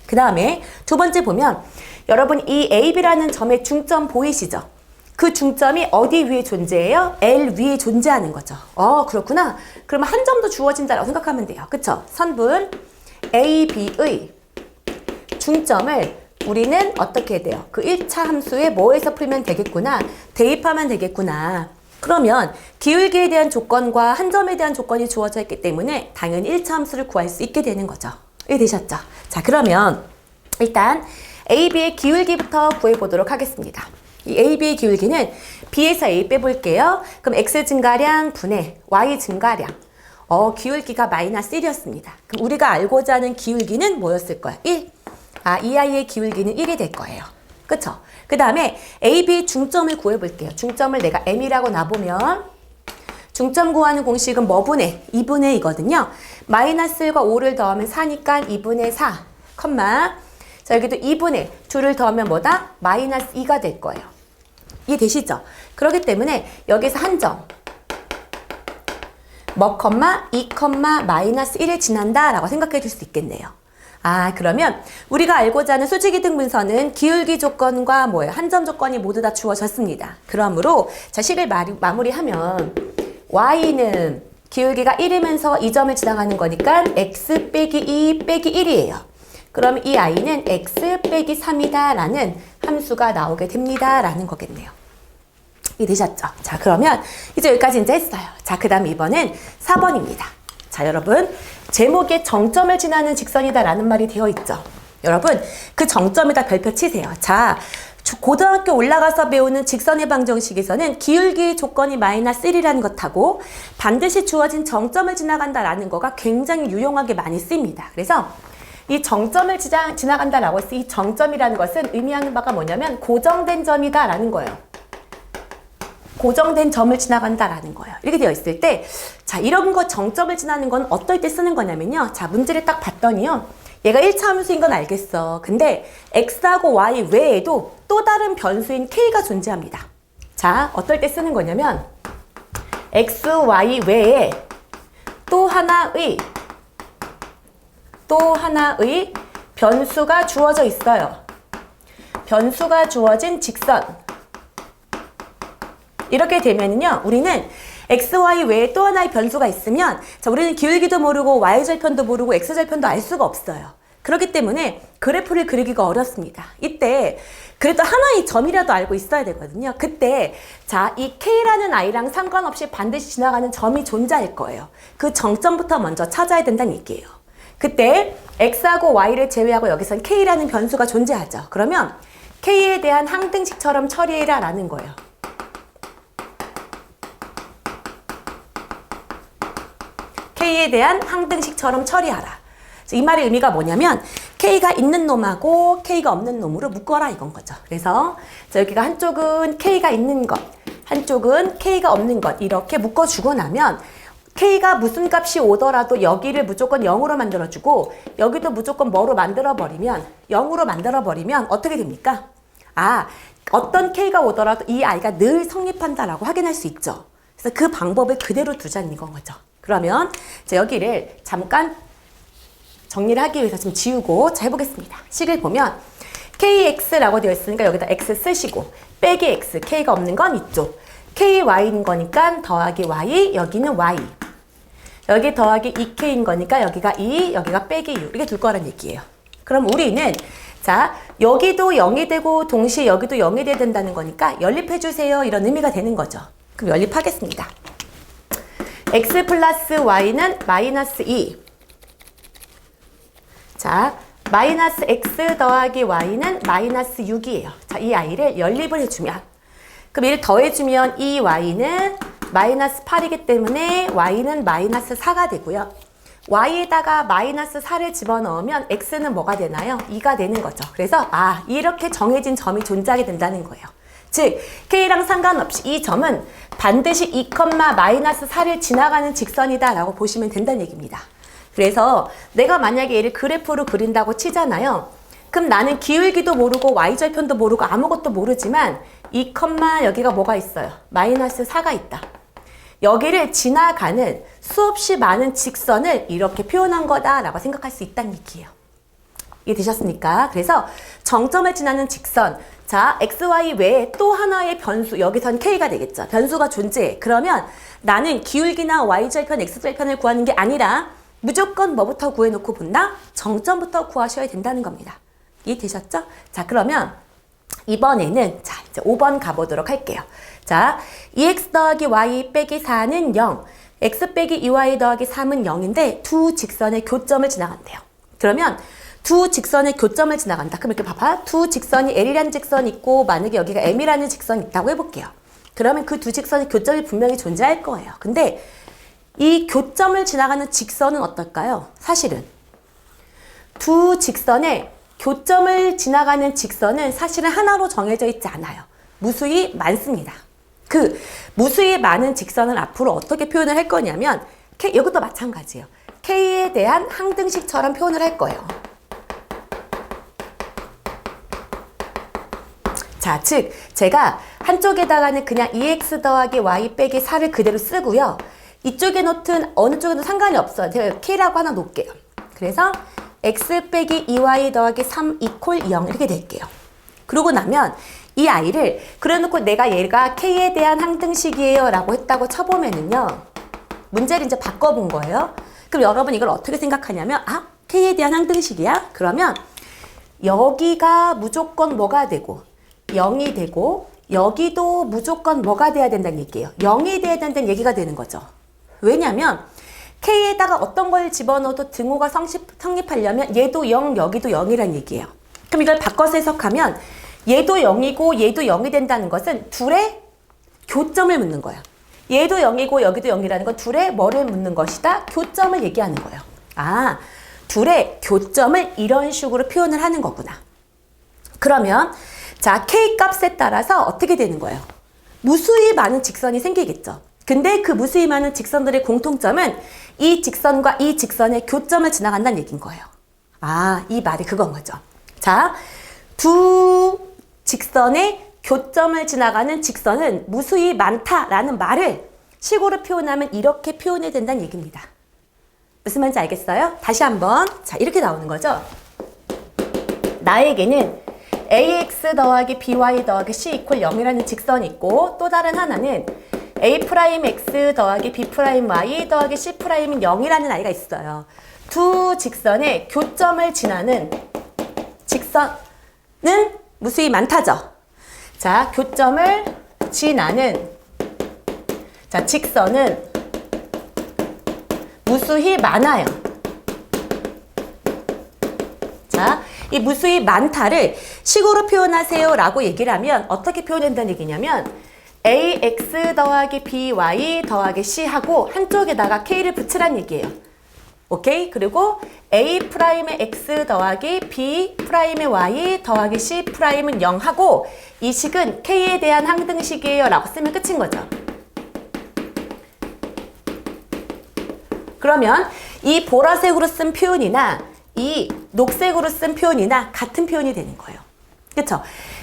그 다음에 두 번째 보면 여러분 이 AB라는 점의 중점 보이시죠? 그 중점이 어디 위에 존재해요? L 위에 존재하는 거죠. 그렇구나. 그러면 한 점도 주어진다라고 생각하면 돼요. 그쵸? 선분 AB의 중점을 우리는 어떻게 해야 돼요? 그 1차 함수에 뭐에서 풀면 되겠구나? 대입하면 되겠구나. 그러면 기울기에 대한 조건과 한 점에 대한 조건이 주어져 있기 때문에 당연히 1차 함수를 구할 수 있게 되는 거죠. 이해되셨죠? 자, 그러면 일단 AB의 기울기부터 구해보도록 하겠습니다. 이 AB의 기울기는 B에서 A 빼볼게요. 그럼 X 증가량 분의 Y 증가량. 기울기가 마이너스 1이었습니다. 그럼 우리가 알고자 하는 기울기는 뭐였을 거야? 1. 이 아이의 기울기는 1이 될 거예요. 그쵸? 그 다음에 AB 중점을 구해볼게요. 중점을 내가 M이라고 놔보면 중점 구하는 공식은 뭐 분의? 2분의 2거든요. 마이너스 1과 5를 더하면 4니까 2분의 4, 자 여기도 2분의 2를 더하면 뭐다? 마이너스 2가 될 거예요. 이해되시죠? 그렇기 때문에 여기서 한 점 뭐, 2, 마이너스 1을 지난다 라고 생각해 줄 수 있겠네요. 그러면 우리가 알고자 하는 수직이등분선은 기울기 조건과 뭐예요? 한 점 조건이 모두 다 주어졌습니다. 그러므로 자 식을 마무리하면 y는 기울기가 1이면서 이 점을 지나가는 거니까 x 빼기 2 빼기 1이에요. 그럼 이 i는 x 빼기 3이다 라는 함수가 나오게 됩니다 라는 거겠네요. 이해되셨죠? 자, 그러면 이제 여기까지 이제 했어요. 자, 그 다음 2번은 4번입니다. 자, 여러분 제목에 정점을 지나는 직선이다 라는 말이 되어 있죠. 여러분 그 정점에다 별표 치세요. 자, 고등학교 올라가서 배우는 직선의 방정식에서는 기울기 조건이 마이너스 1이라는 것하고 반드시 주어진 정점을 지나간다라는 거가 굉장히 유용하게 많이 쓰입니다. 그래서 이 정점을 지나간다라고 해서 이 정점이라는 것은 의미하는 바가 뭐냐면 고정된 점이다라는 거예요. 고정된 점을 지나간다라는 거예요. 이렇게 되어 있을 때, 자, 이런 거 정점을 지나는 건 어떨 때 쓰는 거냐면요. 자, 문제를 딱 봤더니요. 얘가 1차 함수인 건 알겠어. 근데 x하고 y 외에도 또 다른 변수인 k가 존재합니다. 자, 어떨 때 쓰는 거냐면 x, y 외에 또 하나의 변수가 주어져 있어요. 변수가 주어진 직선. 이렇게 되면요, 우리는 x, y 외에 또 하나의 변수가 있으면, 자, 우리는 기울기도 모르고 y절편도 모르고 x절편도 알 수가 없어요. 그렇기 때문에 그래프를 그리기가 어렵습니다. 이때 그래도 하나의 점이라도 알고 있어야 되거든요. 그때 자, 이 k라는 i랑 상관없이 반드시 지나가는 점이 존재할 거예요. 그 정점부터 먼저 찾아야 된다는 얘기예요. 그때 x하고 y를 제외하고 여기선 k라는 변수가 존재하죠. 그러면 k에 대한 항등식처럼 처리해라 라는 거예요. k에 대한 항등식처럼 처리하라. 이 말의 의미가 뭐냐면 k가 있는 놈하고 k가 없는 놈으로 묶어라 이건 거죠. 그래서 여기가 한쪽은 k가 있는 것, 한쪽은 k가 없는 것 이렇게 묶어주고 나면 k가 무슨 값이 오더라도 여기를 무조건 0으로 만들어주고 여기도 무조건 뭐로 만들어버리면 0으로 만들어버리면 어떻게 됩니까? 아, 어떤 k가 오더라도 이 i가 늘 성립한다라고 확인할 수 있죠. 그래서 그 방법을 그대로 두자는 건 거죠. 그러면 자, 여기를 잠깐 정리를 하기 위해서 좀 지우고 자 해보겠습니다. 식을 보면 kx라고 되어 있으니까 여기다 x 쓰시고 빼기 x, k가 없는 건 이쪽 ky인 거니까 더하기 y, 여기는 y 여기 더하기 2k인 거니까 여기가 2, 여기가 빼기 6 이렇게 둘 거란 얘기예요. 그럼 우리는 자, 여기도 0이 되고 동시에 여기도 0이 돼야 된다는 거니까 연립해주세요 이런 의미가 되는 거죠. 그럼 연립하겠습니다. x 플러스 y는 마이너스 2 자, 마이너스 x 더하기 y는 마이너스 6이에요. 자, 이 i를 연립을 해주면 그럼 얘를 더해주면 이 y는 마이너스 8이기 때문에 y는 마이너스 4가 되고요. y에다가 마이너스 4를 집어넣으면 x는 뭐가 되나요? 2가 되는 거죠. 그래서 아, 이렇게 정해진 점이 존재하게 된다는 거예요. 즉, k랑 상관없이 이 점은 반드시 2, 마이너스 4를 지나가는 직선이다 라고 보시면 된다는 얘기입니다. 그래서 내가 만약에 얘를 그래프로 그린다고 치잖아요. 그럼 나는 기울기도 모르고 y절편도 모르고 아무것도 모르지만 2, 여기가 뭐가 있어요? 마이너스 4가 있다. 여기를 지나가는 수없이 많은 직선을 이렇게 표현한 거다라고 생각할 수 있다는 얘기예요. 이해되셨습니까? 그래서 정점을 지나는 직선, 자, xy 외에 또 하나의 변수, 여기선 k가 되겠죠. 변수가 존재해. 그러면 나는 기울기나 y절편, x절편을 구하는 게 아니라 무조건 뭐부터 구해놓고 본다? 정점부터 구하셔야 된다는 겁니다. 이해되셨죠? 자, 그러면 이번에는 자, 이제 5번 가보도록 할게요. 자, 2x 더하기 y 빼기 4는 0, x 빼기 2y 더하기 3은 0인데 두 직선의 교점을 지나간대요. 그러면 두 직선의 교점을 지나간다. 그럼 이렇게 봐봐. 두 직선이 L이라는 직선이 있고 만약에 여기가 M이라는 직선이 있다고 해볼게요. 그러면 그 두 직선의 교점이 분명히 존재할 거예요. 근데 이 교점을 지나가는 직선은 어떨까요? 사실은 두 직선의 교점을 지나가는 직선은 사실은 하나로 정해져 있지 않아요. 무수히 많습니다. 그 무수히 많은 직선을 앞으로 어떻게 표현을 할 거냐면 이것도 마찬가지예요. K에 대한 항등식처럼 표현을 할 거예요. 자, 즉 제가 한쪽에다가는 그냥 2x 더하기 y 빼기 4를 그대로 쓰고요. 이쪽에 놓든 어느 쪽에도 상관이 없어요. 제가 K라고 하나 놓을게요. 그래서 x 빼기 2y 더하기 3 이퀄 0 이렇게 될게요. 그러고 나면 이 아이를 그래놓고 내가 얘가 K에 대한 항등식이에요 라고 했다고 쳐보면은요, 문제를 이제 바꿔본 거예요. 그럼 여러분 이걸 어떻게 생각하냐면, 아, K에 대한 항등식이야? 그러면 여기가 무조건 뭐가 되고 0이 되고 여기도 무조건 뭐가 돼야 된다는 얘기예요. 0이 돼야 된다는 얘기가 되는 거죠. 왜냐면 K에다가 어떤 걸 집어넣어도 등호가 성립하려면 얘도 0, 여기도 0이라는 얘기예요. 그럼 이걸 바꿔서 해석하면 얘도 0이고 얘도 0이 된다는 것은 둘의 교점을 묻는 거야. 얘도 0이고 여기도 0이라는 건 둘의 뭐를 묻는 것이다? 교점을 얘기하는 거예요. 아, 둘의 교점을 이런 식으로 표현을 하는 거구나. 그러면 자, K 값에 따라서 어떻게 되는 거예요? 무수히 많은 직선이 생기겠죠. 근데 그 무수히 많은 직선들의 공통점은 이 직선과 이 직선의 교점을 지나간다는 얘기인 거예요. 아, 이 말이 그건 거죠. 자, 두 직선의 교점을 지나가는 직선은 무수히 많다라는 말을 식으로 표현하면 이렇게 표현해야 된다는 얘기입니다. 무슨 말인지 알겠어요? 다시 한번. 자, 이렇게 나오는 거죠. 나에게는 ax 더하기 by 더하기 c 이퀄 0이라는 직선이 있고, 또 다른 하나는 a'x 더하기 b'y 더하기 c'은 0이라는 아이가 있어요. 두 직선의 교점을 지나는 직선은 무수히 많다죠. 자, 교점을 지나는 자, 직선은 무수히 많아요. 자, 이 무수히 많다를 식으로 표현하세요 라고 얘기를 하면 어떻게 표현한다는 얘기냐면 ax 더하기 by 더하기 c 하고 한쪽에다가 k를 붙이란 얘기예요. 오케이? 그리고 a''의 x 더하기 b'의 y 더하기 c'은 0 하고 이 식은 k에 대한 항등식이에요 라고 쓰면 끝인 거죠. 그러면 이 보라색으로 쓴 표현이나 이 녹색으로 쓴 표현이나 같은 표현이 되는 거예요. 그렇죠?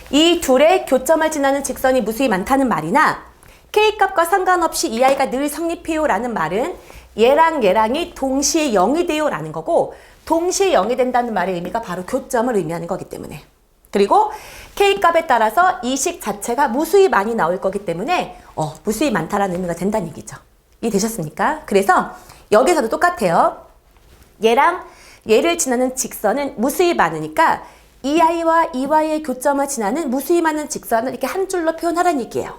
이 둘의 교점을 지나는 직선이 무수히 많다는 말이나 K값과 상관없이 이 아이가 늘 성립해요 라는 말은 얘랑 얘랑이 동시에 0이 돼요 라는 거고, 동시에 0이 된다는 말의 의미가 바로 교점을 의미하는 거기 때문에, 그리고 K값에 따라서 이 식 자체가 무수히 많이 나올 거기 때문에 무수히 많다라는 의미가 된다는 얘기죠. 이해되셨습니까? 그래서 여기서도 똑같아요. 얘랑 얘를 지나는 직선은 무수히 많으니까 이 아이와 이 아이의 교점을 지나는 무수히 많은 직선을 이렇게 한 줄로 표현하라는 얘기예요.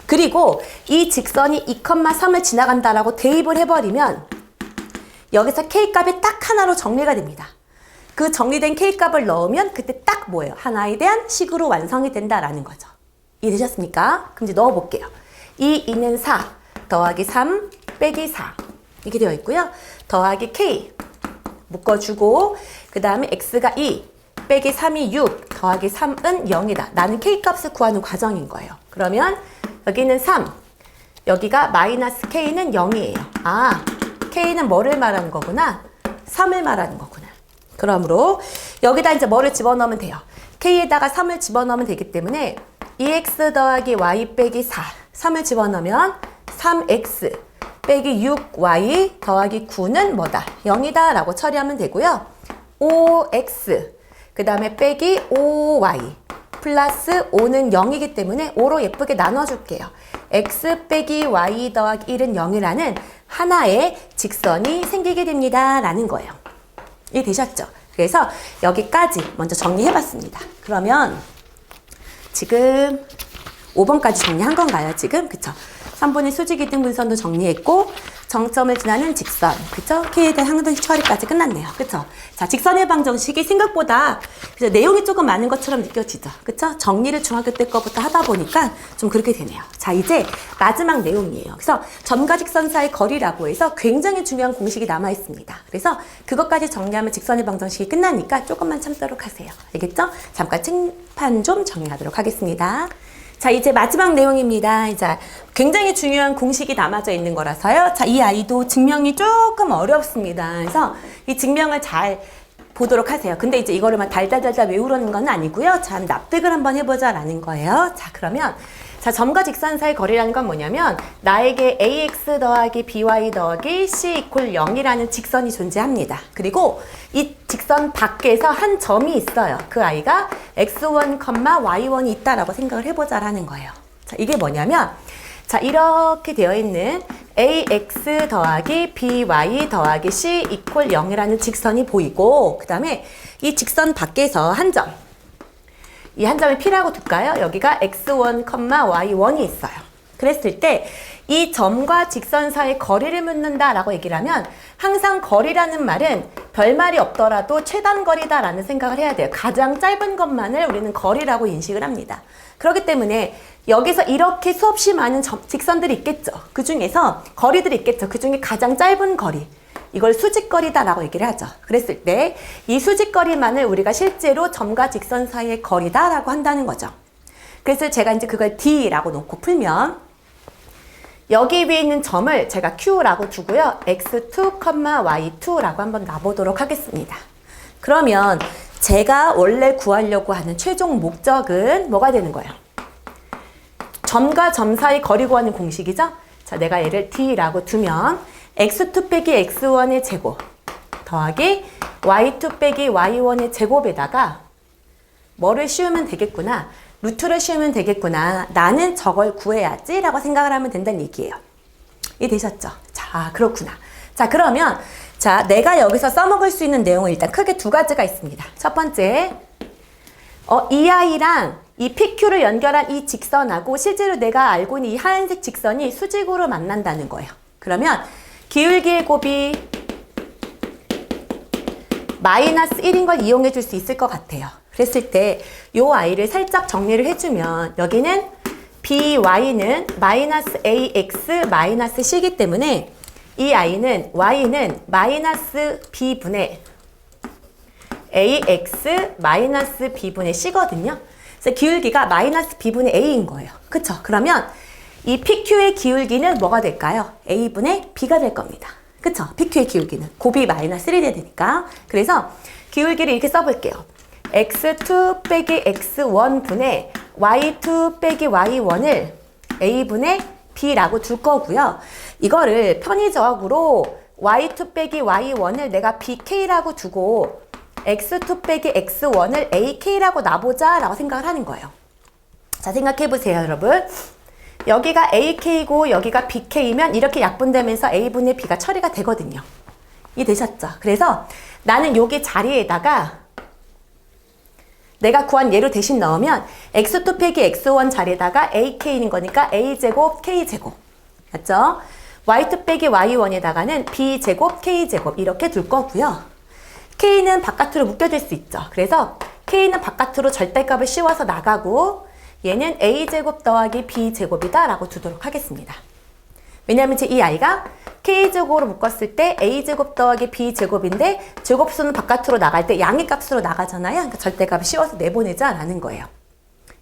그리고 이 직선이 2,3을 지나간다라고 대입을 해버리면 여기서 K값이 딱 하나로 정리가 됩니다. 그 정리된 K값을 넣으면 그때 딱 뭐예요? 하나에 대한 식으로 완성이 된다라는 거죠. 이해되셨습니까? 그럼 이제 넣어볼게요. 2는 4 더하기 3 빼기 4 이렇게 되어 있고요. 더하기 K 묶어주고, 그 다음에 X가 2 빼기 3이 6 더하기 3은 0이다. 나는 K값을 구하는 과정인 거예요. 그러면 여기는 3, 여기가 마이너스 K는 0이에요. 아, K는 뭐를 말하는 거구나? 3을 말하는 거구나. 그러므로 여기다 이제 뭐를 집어넣으면 돼요? K에다가 3을 집어넣으면 되기 때문에 2x 더하기 y 빼기 4, 3을 집어넣으면 3x 빼기 6y 더하기 9는 뭐다? 0이다 라고 처리하면 되고요. 5x 그 다음에 빼기 5y 플러스 5는 0이기 때문에 5로 예쁘게 나눠줄게요. x 빼기 y 더하기 1은 0이라는 하나의 직선이 생기게 됩니다 라는 거예요. 이해되셨죠? 그래서 여기까지 먼저 정리해봤습니다. 그러면 지금 5번까지 정리한 건가요? 지금? 그쵸? 3번의 수직이등 분선도 정리했고, 정점을 지나는 직선, 그쵸? K에 대한 항등식 처리까지 끝났네요. 그쵸? 자, 직선 해방 정식이 생각보다 그쵸? 내용이 조금 많은 것처럼 느껴지죠? 그쵸? 정리를 중학교 때 거부터 하다 보니까 좀 그렇게 되네요. 자, 이제 마지막 내용이에요. 그래서 점과 직선 사이 거리라고 해서 굉장히 중요한 공식이 남아 있습니다. 그래서 그것까지 정리하면 직선 해방 정식이 끝나니까 조금만 참도록 하세요. 알겠죠? 잠깐 칭판 좀 정리하도록 하겠습니다. 자, 이제 마지막 내용입니다. 이제 굉장히 중요한 공식이 남아져 있는 거라서요. 자, 이 아이도 증명이 조금 어렵습니다. 그래서 이 증명을 잘 보도록 하세요. 근데 이제 이거를 막 달달달달 외우려는 건 아니고요. 자, 납득을 한번 해보자 라는 거예요. 자, 그러면 자, 점과 직선 사이 거리라는 건 뭐냐면 나에게 ax 더하기 by 더하기 c 이퀄 0이라는 직선이 존재합니다. 그리고 이 직선 밖에서 한 점이 있어요. 그 아이가 x1, y1이 있다라고 생각을 해보자라는 거예요. 자, 이게 뭐냐면 자, 이렇게 되어 있는 ax 더하기 by 더하기 c 이퀄 0이라는 직선이 보이고 그 다음에 이 직선 밖에서 한 점, 이 한 점을 P라고 둘까요? 여기가 x1, y1이 있어요. 그랬을 때 이 점과 직선 사이의 거리를 묻는다라고 얘기를 하면 항상 거리라는 말은 별말이 없더라도 최단 거리다라는 생각을 해야 돼요. 가장 짧은 것만을 우리는 거리라고 인식을 합니다. 그렇기 때문에 여기서 이렇게 수없이 많은 직선들이 있겠죠. 그 중에서 거리들이 있겠죠. 그 중에 가장 짧은 거리. 이걸 수직거리다라고 얘기를 하죠. 그랬을 때 이 수직거리만을 우리가 실제로 점과 직선 사이의 거리다라고 한다는 거죠. 그래서 제가 이제 그걸 D라고 놓고 풀면 여기 위에 있는 점을 제가 Q라고 두고요. X2, Y2라고 한번 놔보도록 하겠습니다. 그러면 제가 원래 구하려고 하는 최종 목적은 뭐가 되는 거예요? 점과 점 사이 거리 구하는 공식이죠? 자, 내가 얘를 D라고 두면 x2 빼기 x1의 제곱 더하기 y2 빼기 y1의 제곱에다가 뭐를 씌우면 되겠구나. 루트를 씌우면 되겠구나. 나는 저걸 구해야지 라고 생각을 하면 된다는 얘기예요. 이해되셨죠? 자, 그렇구나. 자, 그러면 자, 내가 여기서 써먹을 수 있는 내용은 일단 크게 두 가지가 있습니다. 첫 번째, 이 아이랑 이 PQ를 연결한 이 직선하고 실제로 내가 알고 있는 이 하얀색 직선이 수직으로 만난다는 거예요. 그러면 기울기의 곱이 마이너스 1인 걸 이용해 줄 수 있을 것 같아요. 그랬을 때 이 아이를 살짝 정리를 해주면 여기는 by는 마이너스 ax 마이너스 c이기 때문에 이 아이는 y는 마이너스 b분의 ax 마이너스 b분의 c거든요. 그래서 기울기가 마이너스 b분의 a인 거예요. 그쵸? 그러면 이 PQ의 기울기는 뭐가 될까요? a분의 b가 될 겁니다. 그쵸? PQ의 기울기는 곱이 마이너스 1이 되니까. 그래서 기울기를 이렇게 써볼게요. x2 빼기 x1 분의 y2 빼기 y1을 a분의 b라고 둘 거고요. 이거를 편의적으로 y2 빼기 y1을 내가 bk라고 두고 x2 빼기 x1을 ak라고 놔보자 라고 생각을 하는 거예요. 자, 생각해보세요, 여러분. 여기가 ak고 여기가 bk면 이렇게 약분되면서 a분의 b가 처리가 되거든요. 이해되셨죠? 그래서 나는 여기 자리에다가 내가 구한 예로 대신 넣으면 x2 빼기 x1 자리에다가 ak인 거니까 a제곱 k제곱 맞죠? y2 빼기 y1에다가는 b제곱 k제곱 이렇게 둘 거고요. k는 바깥으로 묶여질 수 있죠. 그래서 k는 바깥으로 절대값을 씌워서 나가고 얘는 a제곱 더하기 b제곱이다 라고 두도록 하겠습니다. 왜냐하면 이 아이가 k제곱으로 묶었을 때 a제곱 더하기 b제곱인데 제곱수는 바깥으로 나갈 때 양의 값으로 나가잖아요. 그러니까 절대값을 씌워서 내보내자 라는 거예요.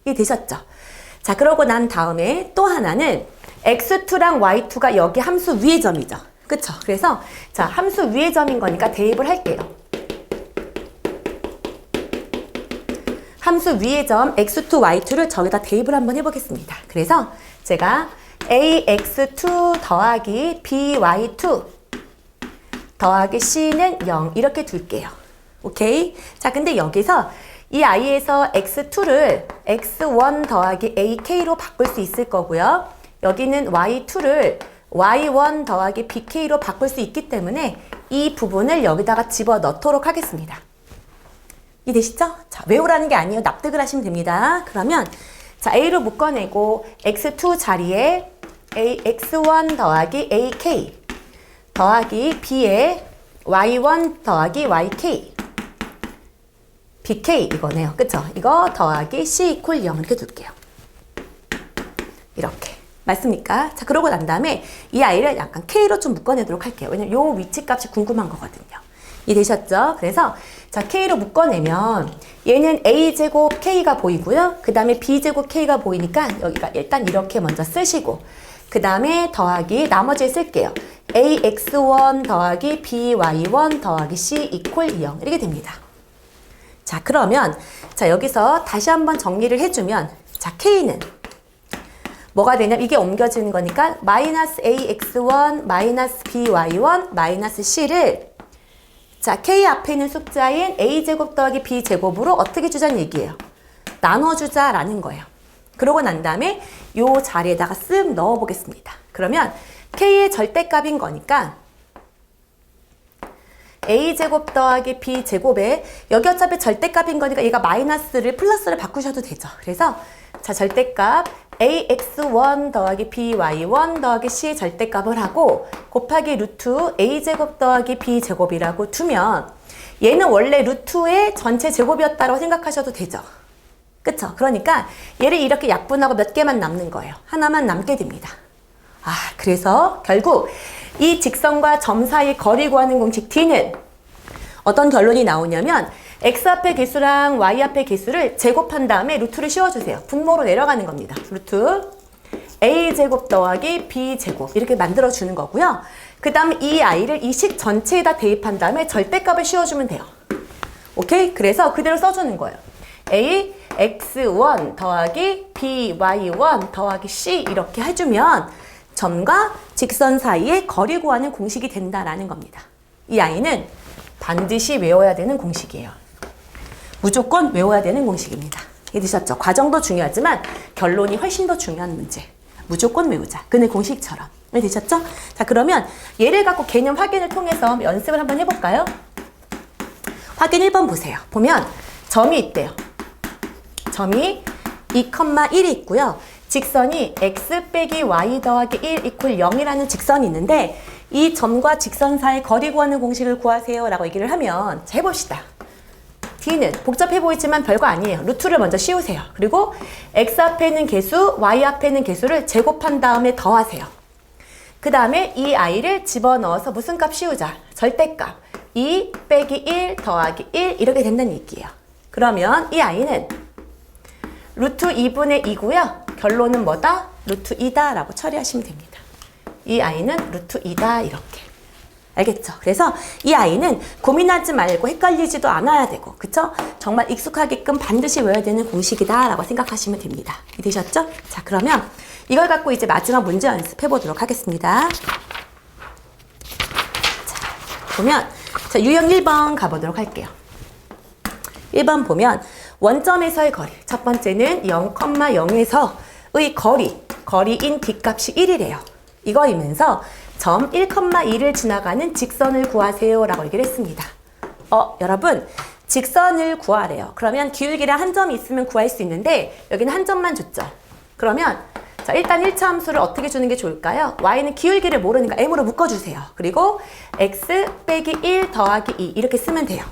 이해되셨죠? 자, 그러고 난 다음에 또 하나는 x2랑 y2가 여기 함수 위의 점이죠. 그쵸? 그래서 자, 함수 위의 점인 거니까 대입을 할게요. 함수 위의 점 x2, y2를 저기다 대입을 한번 해보겠습니다. 그래서 제가 ax2 더하기 by2 더하기 c는 0 이렇게 둘게요. 오케이? 자, 근데 여기서 이 아이에서 x2를 x1 더하기 ak로 바꿀 수 있을 거고요. 여기는 y2를 y1 더하기 bk로 바꿀 수 있기 때문에 이 부분을 여기다가 집어넣도록 하겠습니다. 이해되시죠? 자, 외우라는 게 아니에요. 납득을 하시면 됩니다. 그러면 자, a로 묶어내고 x2 자리에 x1 더하기 ak 더하기 b에 y1 더하기 yk bk 이거네요. 그쵸? 이거 더하기 c 이퀄 0 이렇게 둘게요. 이렇게. 맞습니까? 자, 그러고 난 다음에 이 아이를 약간 k로 좀 묶어내도록 할게요. 왜냐면 요 위치 값이 궁금한 거거든요. 이해되셨죠? 그래서 자, k로 묶어내면 얘는 a제곱 k가 보이고요. 그 다음에 b제곱 k가 보이니까 여기가 일단 이렇게 먼저 쓰시고 그 다음에 더하기 나머지에 쓸게요. ax1 더하기 by1 더하기 c 이퀄 0 이렇게 됩니다. 자, 그러면 자, 여기서 다시 한번 정리를 해주면 자, k는 뭐가 되냐? 이게 옮겨지는 거니까 마이너스 ax1 마이너스 by1 마이너스 c를 자 k 앞에 있는 숫자인 a제곱 더하기 b제곱으로 어떻게 주자는 얘기예요. 나눠주자라는 거예요. 그러고 난 다음에 요 자리에다가 쓱 넣어 보겠습니다. 그러면 k의 절대값인 거니까 a제곱 더하기 b제곱에 여기 어차피 절대값인 거니까 얘가 마이너스를 플러스를 바꾸셔도 되죠. 그래서 자 절대값 ax1 더하기 by1 더하기 c 절대값을 하고 곱하기 루트 a제곱 더하기 b제곱이라고 두면 얘는 원래 루트의 전체 제곱이었다고 생각하셔도 되죠. 그쵸? 그러니까 얘를 이렇게 약분하고 몇 개만 남는 거예요. 하나만 남게 됩니다. 그래서 결국 이 직선과 점 사이 거리 구하는 공식 D는 어떤 결론이 나오냐면 x 앞의 개수랑 y 앞의 개수를 제곱한 다음에 루트를 씌워주세요. 분모로 내려가는 겁니다. 루트 a제곱 더하기 b제곱 이렇게 만들어주는 거고요. 그 다음에 이 i를 이 식 전체에다 대입한 다음에 절대값을 씌워주면 돼요. 오케이? 그래서 그대로 써주는 거예요. a x1 더하기 by1 더하기 c 이렇게 해주면 점과 직선 사이의 거리 구하는 공식이 된다라는 겁니다. 이 i는 반드시 외워야 되는 공식이에요. 무조건 외워야 되는 공식입니다. 이해되셨죠? 과정도 중요하지만 결론이 훨씬 더 중요한 문제. 무조건 외우자. 그네 공식처럼. 이해되셨죠? 자, 그러면 얘를 갖고 개념 확인을 통해서 연습을 한번 해볼까요? 확인 1번 보세요. 보면 점이 있대요. 점이 2,1이 있고요. 직선이 x 빼기 y 더하기 1 이퀄 0이라는 직선이 있는데 이 점과 직선 사이 거리 구하는 공식을 구하세요 라고 얘기를 하면 자, 해봅시다. D는 복잡해 보이지만 별거 아니에요. 루트를 먼저 씌우세요. 그리고 x 앞에 있는 개수, y 앞에 있는 개수를 제곱한 다음에 더하세요. 그 다음에 이 i를 집어넣어서 무슨 값 씌우자? 절대값 2 빼기 1 더하기 1 이렇게 된다는 얘기예요. 그러면 이 i는 루트 2분의 2고요. 결론은 뭐다? 루트 2다 라고 처리하시면 됩니다. 이 i는 루트 2다 이렇게. 알겠죠? 그래서 이 i는 고민하지 말고 헷갈리지도 않아야 되고 그쵸? 정말 익숙하게끔 반드시 외워야 되는 공식이다 라고 생각하시면 됩니다. 되셨죠? 자, 그러면 이걸 갖고 이제 마지막 문제 연습해 보도록 하겠습니다. 자, 보면 자, 유형 1번 가보도록 할게요. 1번 보면 원점에서의 거리 첫 번째는 0,0에서의 거리인 뒷값이 1이래요. 이거이면서 점 1,2를 지나가는 직선을 구하세요 라고 얘기를 했습니다. 여러분 직선을 구하래요. 그러면 기울기랑 한 점이 있으면 구할 수 있는데 여기는 한 점만 줬죠. 그러면 자, 일단 1차 함수를 어떻게 주는 게 좋을까요? y는 기울기를 모르니까 m으로 묶어주세요. 그리고 x 빼기 1 더하기 2 이렇게 쓰면 돼요.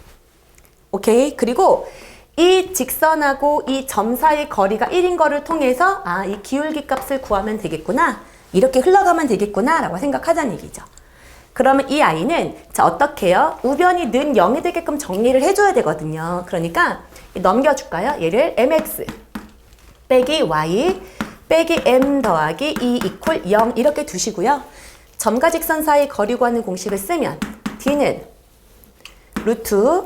오케이? 그리고 이 직선하고 이 점 사이 거리가 1인 거를 통해서 이 기울기 값을 구하면 되겠구나. 이렇게 흘러가면 되겠구나 라고 생각하자는 얘기죠. 그러면 이 i는 자 어떻게 해요? 우변이 는 0이 되게끔 정리를 해줘야 되거든요. 그러니까 넘겨줄까요? 얘를 mx 빼기 y 빼기 m 더하기 2 이퀄 0 이렇게 두시고요. 점과 직선 사이 거리 구하는 공식을 쓰면 d는 루트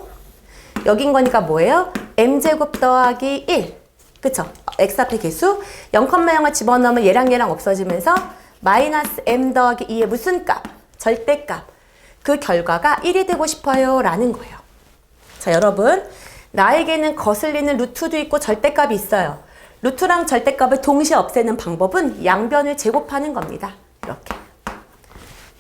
여긴 거니까 뭐예요? m제곱 더하기 1 그쵸? x 앞에 개수 0,0을 집어넣으면 얘랑 없어지면서 마이너스 m 더하기 2의 무슨 값? 절대값. 그 결과가 1이 되고 싶어요 라는 거예요. 자, 여러분 나에게는 거슬리는 루트도 있고 절대값이 있어요. 루트랑 절대값을 동시에 없애는 방법은 양변을 제곱하는 겁니다. 이렇게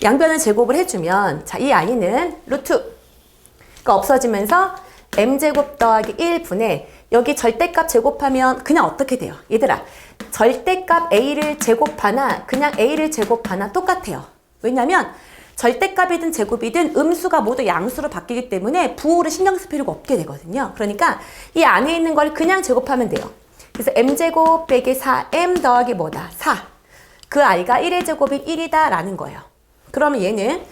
양변을 제곱을 해주면 자, 이 i는 루트가 없어지면서 m제곱 더하기 1분의 여기 절대값 제곱하면 그냥 어떻게 돼요? 얘들아 절대값 a를 제곱하나 그냥 a를 제곱하나 똑같아요. 왜냐면 절대값이든 제곱이든 음수가 모두 양수로 바뀌기 때문에 부호를 신경 쓸 필요가 없게 되거든요. 그러니까 이 안에 있는 걸 그냥 제곱하면 돼요. 그래서 m제곱 빼기 4m 더하기 뭐다? 4. 그 i가 1의 제곱인 1이다 라는 거예요. 그러면 얘는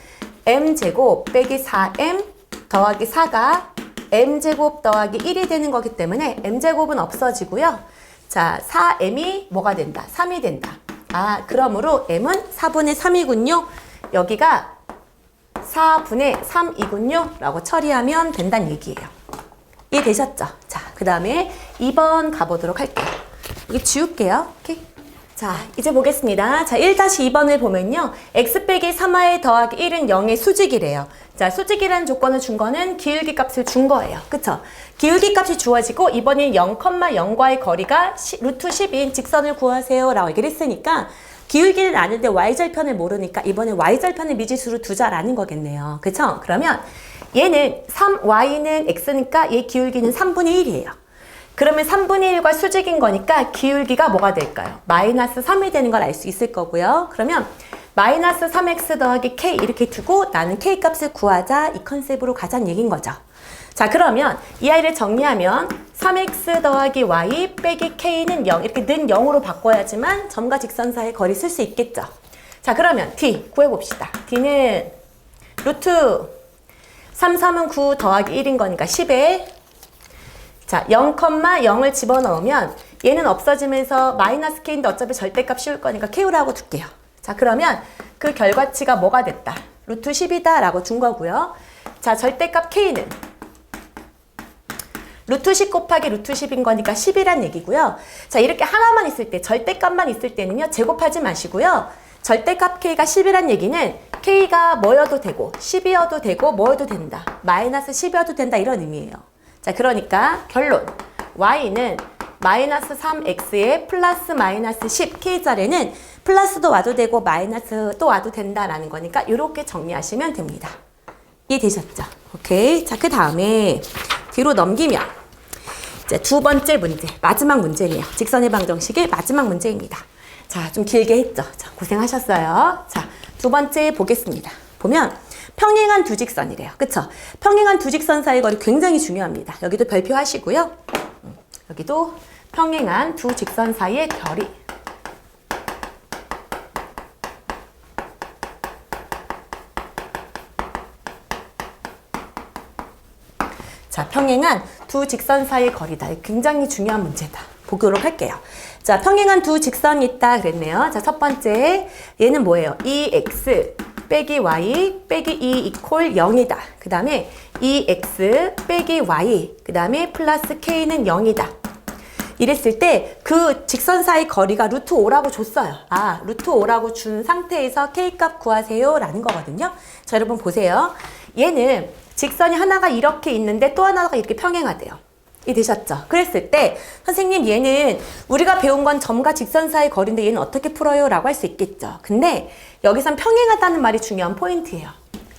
m제곱 빼기 4m 더하기 4가 m제곱 더하기 1이 되는 거기 때문에 m제곱은 없어지고요. 자, 4m이 뭐가 된다? 3이 된다. 그러므로 m은 4분의 3이군요. 여기가 4분의 3이군요. 라고 처리하면 된다는 얘기예요. 이해되셨죠? 자, 그 다음에 2번 가보도록 할게요. 여기 지울게요. 오케이? 자, 자, 이제 보겠습니다. 자, 1-2번을 보면요. x 빼기 3y 더하기 1은 0의 수직이래요. 자, 수직이라는 조건을 준 거는 기울기 값을 준 거예요. 그쵸? 기울기 값이 주어지고 이번엔 0,0과의 거리가 루트 10인 직선을 구하세요 라고 얘기를 했으니까 기울기는 아는데 y절편을 모르니까 이번엔 y절편을 미지수로 두자라는 거겠네요. 그쵸? 그러면 얘는 3y는 x니까 얘 기울기는 3분의 1이에요. 그러면 3분의 1과 수직인 거니까 기울기가 뭐가 될까요? 마이너스 3이 되는 걸 알 수 있을 거고요. 그러면 마이너스 3x 더하기 k 이렇게 두고 나는 k 값을 구하자 이 컨셉으로 가자는 얘기인 거죠. 자, 그러면 이 아이를 정리하면 3x 더하기 y 빼기 k는 0 이렇게 는 0으로 바꿔야지만 점과 직선 사이의 거리 쓸 수 있겠죠. 자, 그러면 d 구해봅시다. d는 루트 3, 3은 9 더하기 1인 거니까 10에 자, 0,0을 집어넣으면 얘는 없어지면서 마이너스 k인데 어차피 절대값 씌울 거니까 k라고 둘게요. 자, 그러면 그 결과치가 뭐가 됐다? 루트 10이다 라고 준 거고요. 자, 절대값 k는 루트 10 곱하기 루트 10인 거니까 10이란 얘기고요. 자, 이렇게 하나만 있을 때, 절대값만 있을 때는요, 제곱하지 마시고요. 절대값 k가 10이란 얘기는 k가 뭐여도 되고 10이어도 되고 뭐여도 된다. 마이너스 10이어도 된다 이런 의미예요. 자, 그러니까 결론 y는 마이너스 3x에 플러스 마이너스 10 k자리는 플러스도 와도 되고 마이너스도 와도 된다라는 거니까 이렇게 정리하시면 됩니다. 이해되셨죠? 오케이. 자, 그 다음에 뒤로 넘기면 이제 두 번째 문제, 마지막 문제네요. 직선의 방정식의 마지막 문제입니다. 자, 좀 길게 했죠? 자, 고생하셨어요. 자, 두 번째 보겠습니다. 보면 평행한 두 직선이래요. 그쵸? 평행한 두 직선 사이 거리 굉장히 중요합니다. 여기도 별표 하시고요. 여기도 평행한 두 직선 사이의 거리. 자, 평행한 두 직선 사이의 거리다. 굉장히 중요한 문제다. 보도록 할게요. 자, 평행한 두 직선이 있다 그랬네요. 자, 첫 번째 얘는 뭐예요? 2x 빼기 y 빼기 2 이퀄 0이다. 그 다음에 2x 빼기 y 그 다음에 플러스 k는 0이다. 이랬을 때 그 직선 사이 거리가 루트 5라고 줬어요. 아, 루트 5라고 준 상태에서 k 값 구하세요 라는 거거든요. 자, 여러분 보세요. 얘는 직선이 하나가 이렇게 있는데 또 하나가 이렇게 평행하대요. 이해되셨죠? 그랬을 때 선생님 얘는 우리가 배운 건 점과 직선 사이 거리인데 얘는 어떻게 풀어요? 라고 할 수 있겠죠. 근데 여기선 평행하다는 말이 중요한 포인트예요.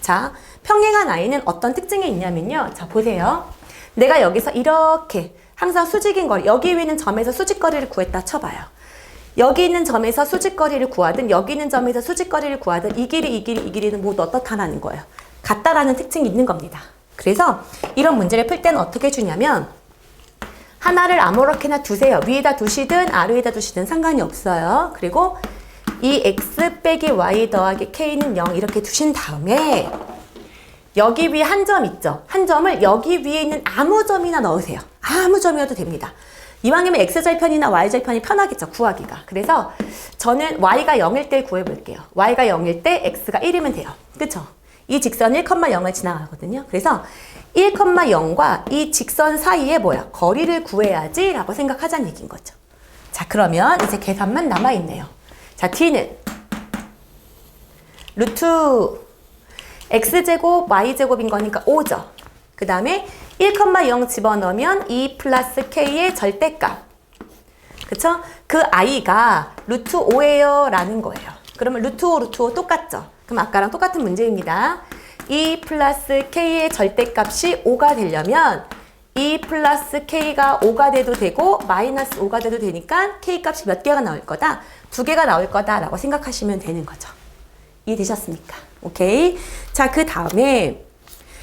자, 평행한 아이는 어떤 특징이 있냐면요. 자, 보세요. 내가 여기서 이렇게 항상 수직인 거리, 여기 있는 점에서 수직거리를 구했다 쳐봐요. 여기 있는 점에서 수직거리를 구하든 여기 있는 점에서 수직거리를 구하든 이 길이는 모두 어떻다라는 거예요. 같다라는 특징이 있는 겁니다. 그래서 이런 문제를 풀 때는 어떻게 주냐면 하나를 아무렇게나 두세요. 위에다 두시든 아래에다 두시든 상관이 없어요. 그리고 이 x 빼기 y 더하기 k는 0 이렇게 두신 다음에 여기 위에 한 점 있죠? 한 점을 여기 위에 있는 아무 점이나 넣으세요. 아무 점이어도 됩니다. 이왕이면 x절편이나 y절편이 편하겠죠, 구하기가. 그래서 저는 y가 0일 때 구해볼게요. y가 0일 때 x가 1이면 돼요. 그쵸? 이 직선 1,0을 지나가거든요. 그래서 1,0과 이 직선 사이에 뭐야? 거리를 구해야지 라고 생각하자는 얘기인 거죠. 자, 그러면 이제 계산만 남아있네요. 자, t는 루트 x제곱 y제곱인 거니까 5죠. 그 다음에 1,0 집어넣으면 2 플러스 k의 절대값. 그쵸? 그 i가 루트 5예요 라는 거예요. 그러면 루트 5, 루트 5 똑같죠? 그럼 아까랑 똑같은 문제입니다. 2 플러스 k의 절대값이 5가 되려면 2 플러스 k가 5가 돼도 되고 마이너스 5가 돼도 되니까 k값이 몇 개가 나올 거다? 2개가 나올 거다 라고 생각하시면 되는 거죠. 이해되셨습니까? 오케이. 자, 그 다음에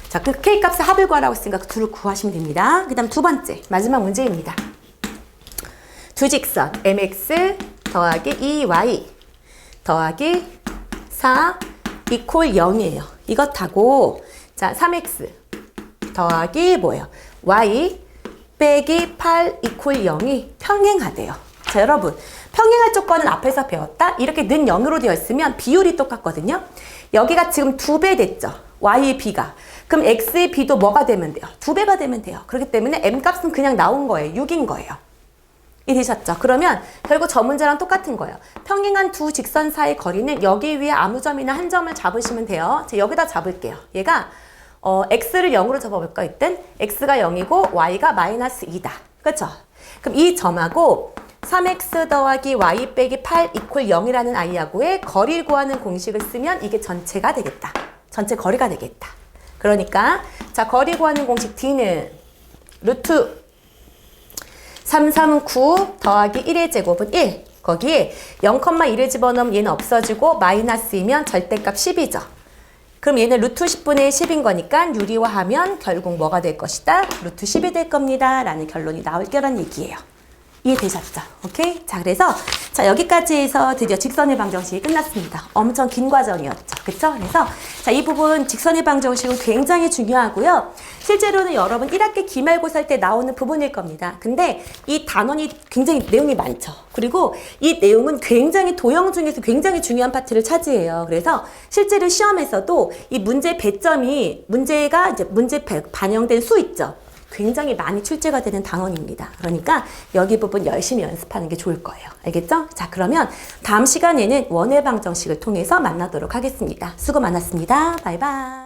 자, 그 k값의 합을 구하라고 했으니까 그 둘을 구하시면 됩니다. 그 다음 두 번째 마지막 문제입니다. 두 직선 mx 더하기 2y 더하기 4 이퀄 0이에요. 이것하고 자 3x 더하기 뭐예요? y 빼기 8 이퀄 0이 평행하대요. 자, 여러분 평행할 조건은 앞에서 배웠다. 이렇게 는 0으로 되어 있으면 비율이 똑같거든요. 여기가 지금 2배 됐죠. y의 b가. 그럼 x의 b도 뭐가 되면 돼요? 2배가 되면 돼요. 그렇기 때문에 m값은 그냥 나온 거예요. 6인 거예요. 이해되셨죠? 그러면 결국 저 문제랑 똑같은 거예요. 평행한 두 직선 사이 거리는 여기 위에 아무 점이나 한 점을 잡으시면 돼요. 제가 여기다 잡을게요. 얘가 x를 0으로 잡아볼까 이땐? x가 0이고 y가 마이너스 2다. 그렇죠? 그럼 이 점하고 3x 더하기 y 빼기 8 이퀄 0이라는 아이하고의 거리를 구하는 공식을 쓰면 이게 전체가 되겠다. 전체 거리가 되겠다. 그러니까 자 거리 구하는 공식 D는 루트 339 더하기 1의 제곱은 1. 거기에 0,1을 집어넣으면 얘는 없어지고 마이너스이면 절대값 10이죠. 그럼 얘는 루트 10분의 10인 거니까 유리화하면 결국 뭐가 될 것이다? 루트 10이 될 겁니다. 라는 결론이 나올 거란 얘기예요. 이해되셨죠? 오케이? 자, 그래서 자 여기까지 해서 드디어 직선의 방정식이 끝났습니다. 엄청 긴 과정이었죠. 그쵸? 그래서 자, 이 부분 직선의 방정식은 굉장히 중요하고요. 실제로는 여러분 1학기 기말고사 때 나오는 부분일 겁니다. 근데 이 단원이 굉장히 내용이 많죠. 그리고 이 내용은 굉장히 도형 중에서 굉장히 중요한 파트를 차지해요. 그래서 실제로 시험에서도 이 문제 배점이 문제가 이제 문제 반영된 수 있죠. 굉장히 많이 출제가 되는 단원입니다. 그러니까 여기 부분 열심히 연습하는 게 좋을 거예요. 알겠죠? 자, 그러면 다음 시간에는 원의 방정식을 통해서 만나도록 하겠습니다. 수고 많았습니다. 바이바이.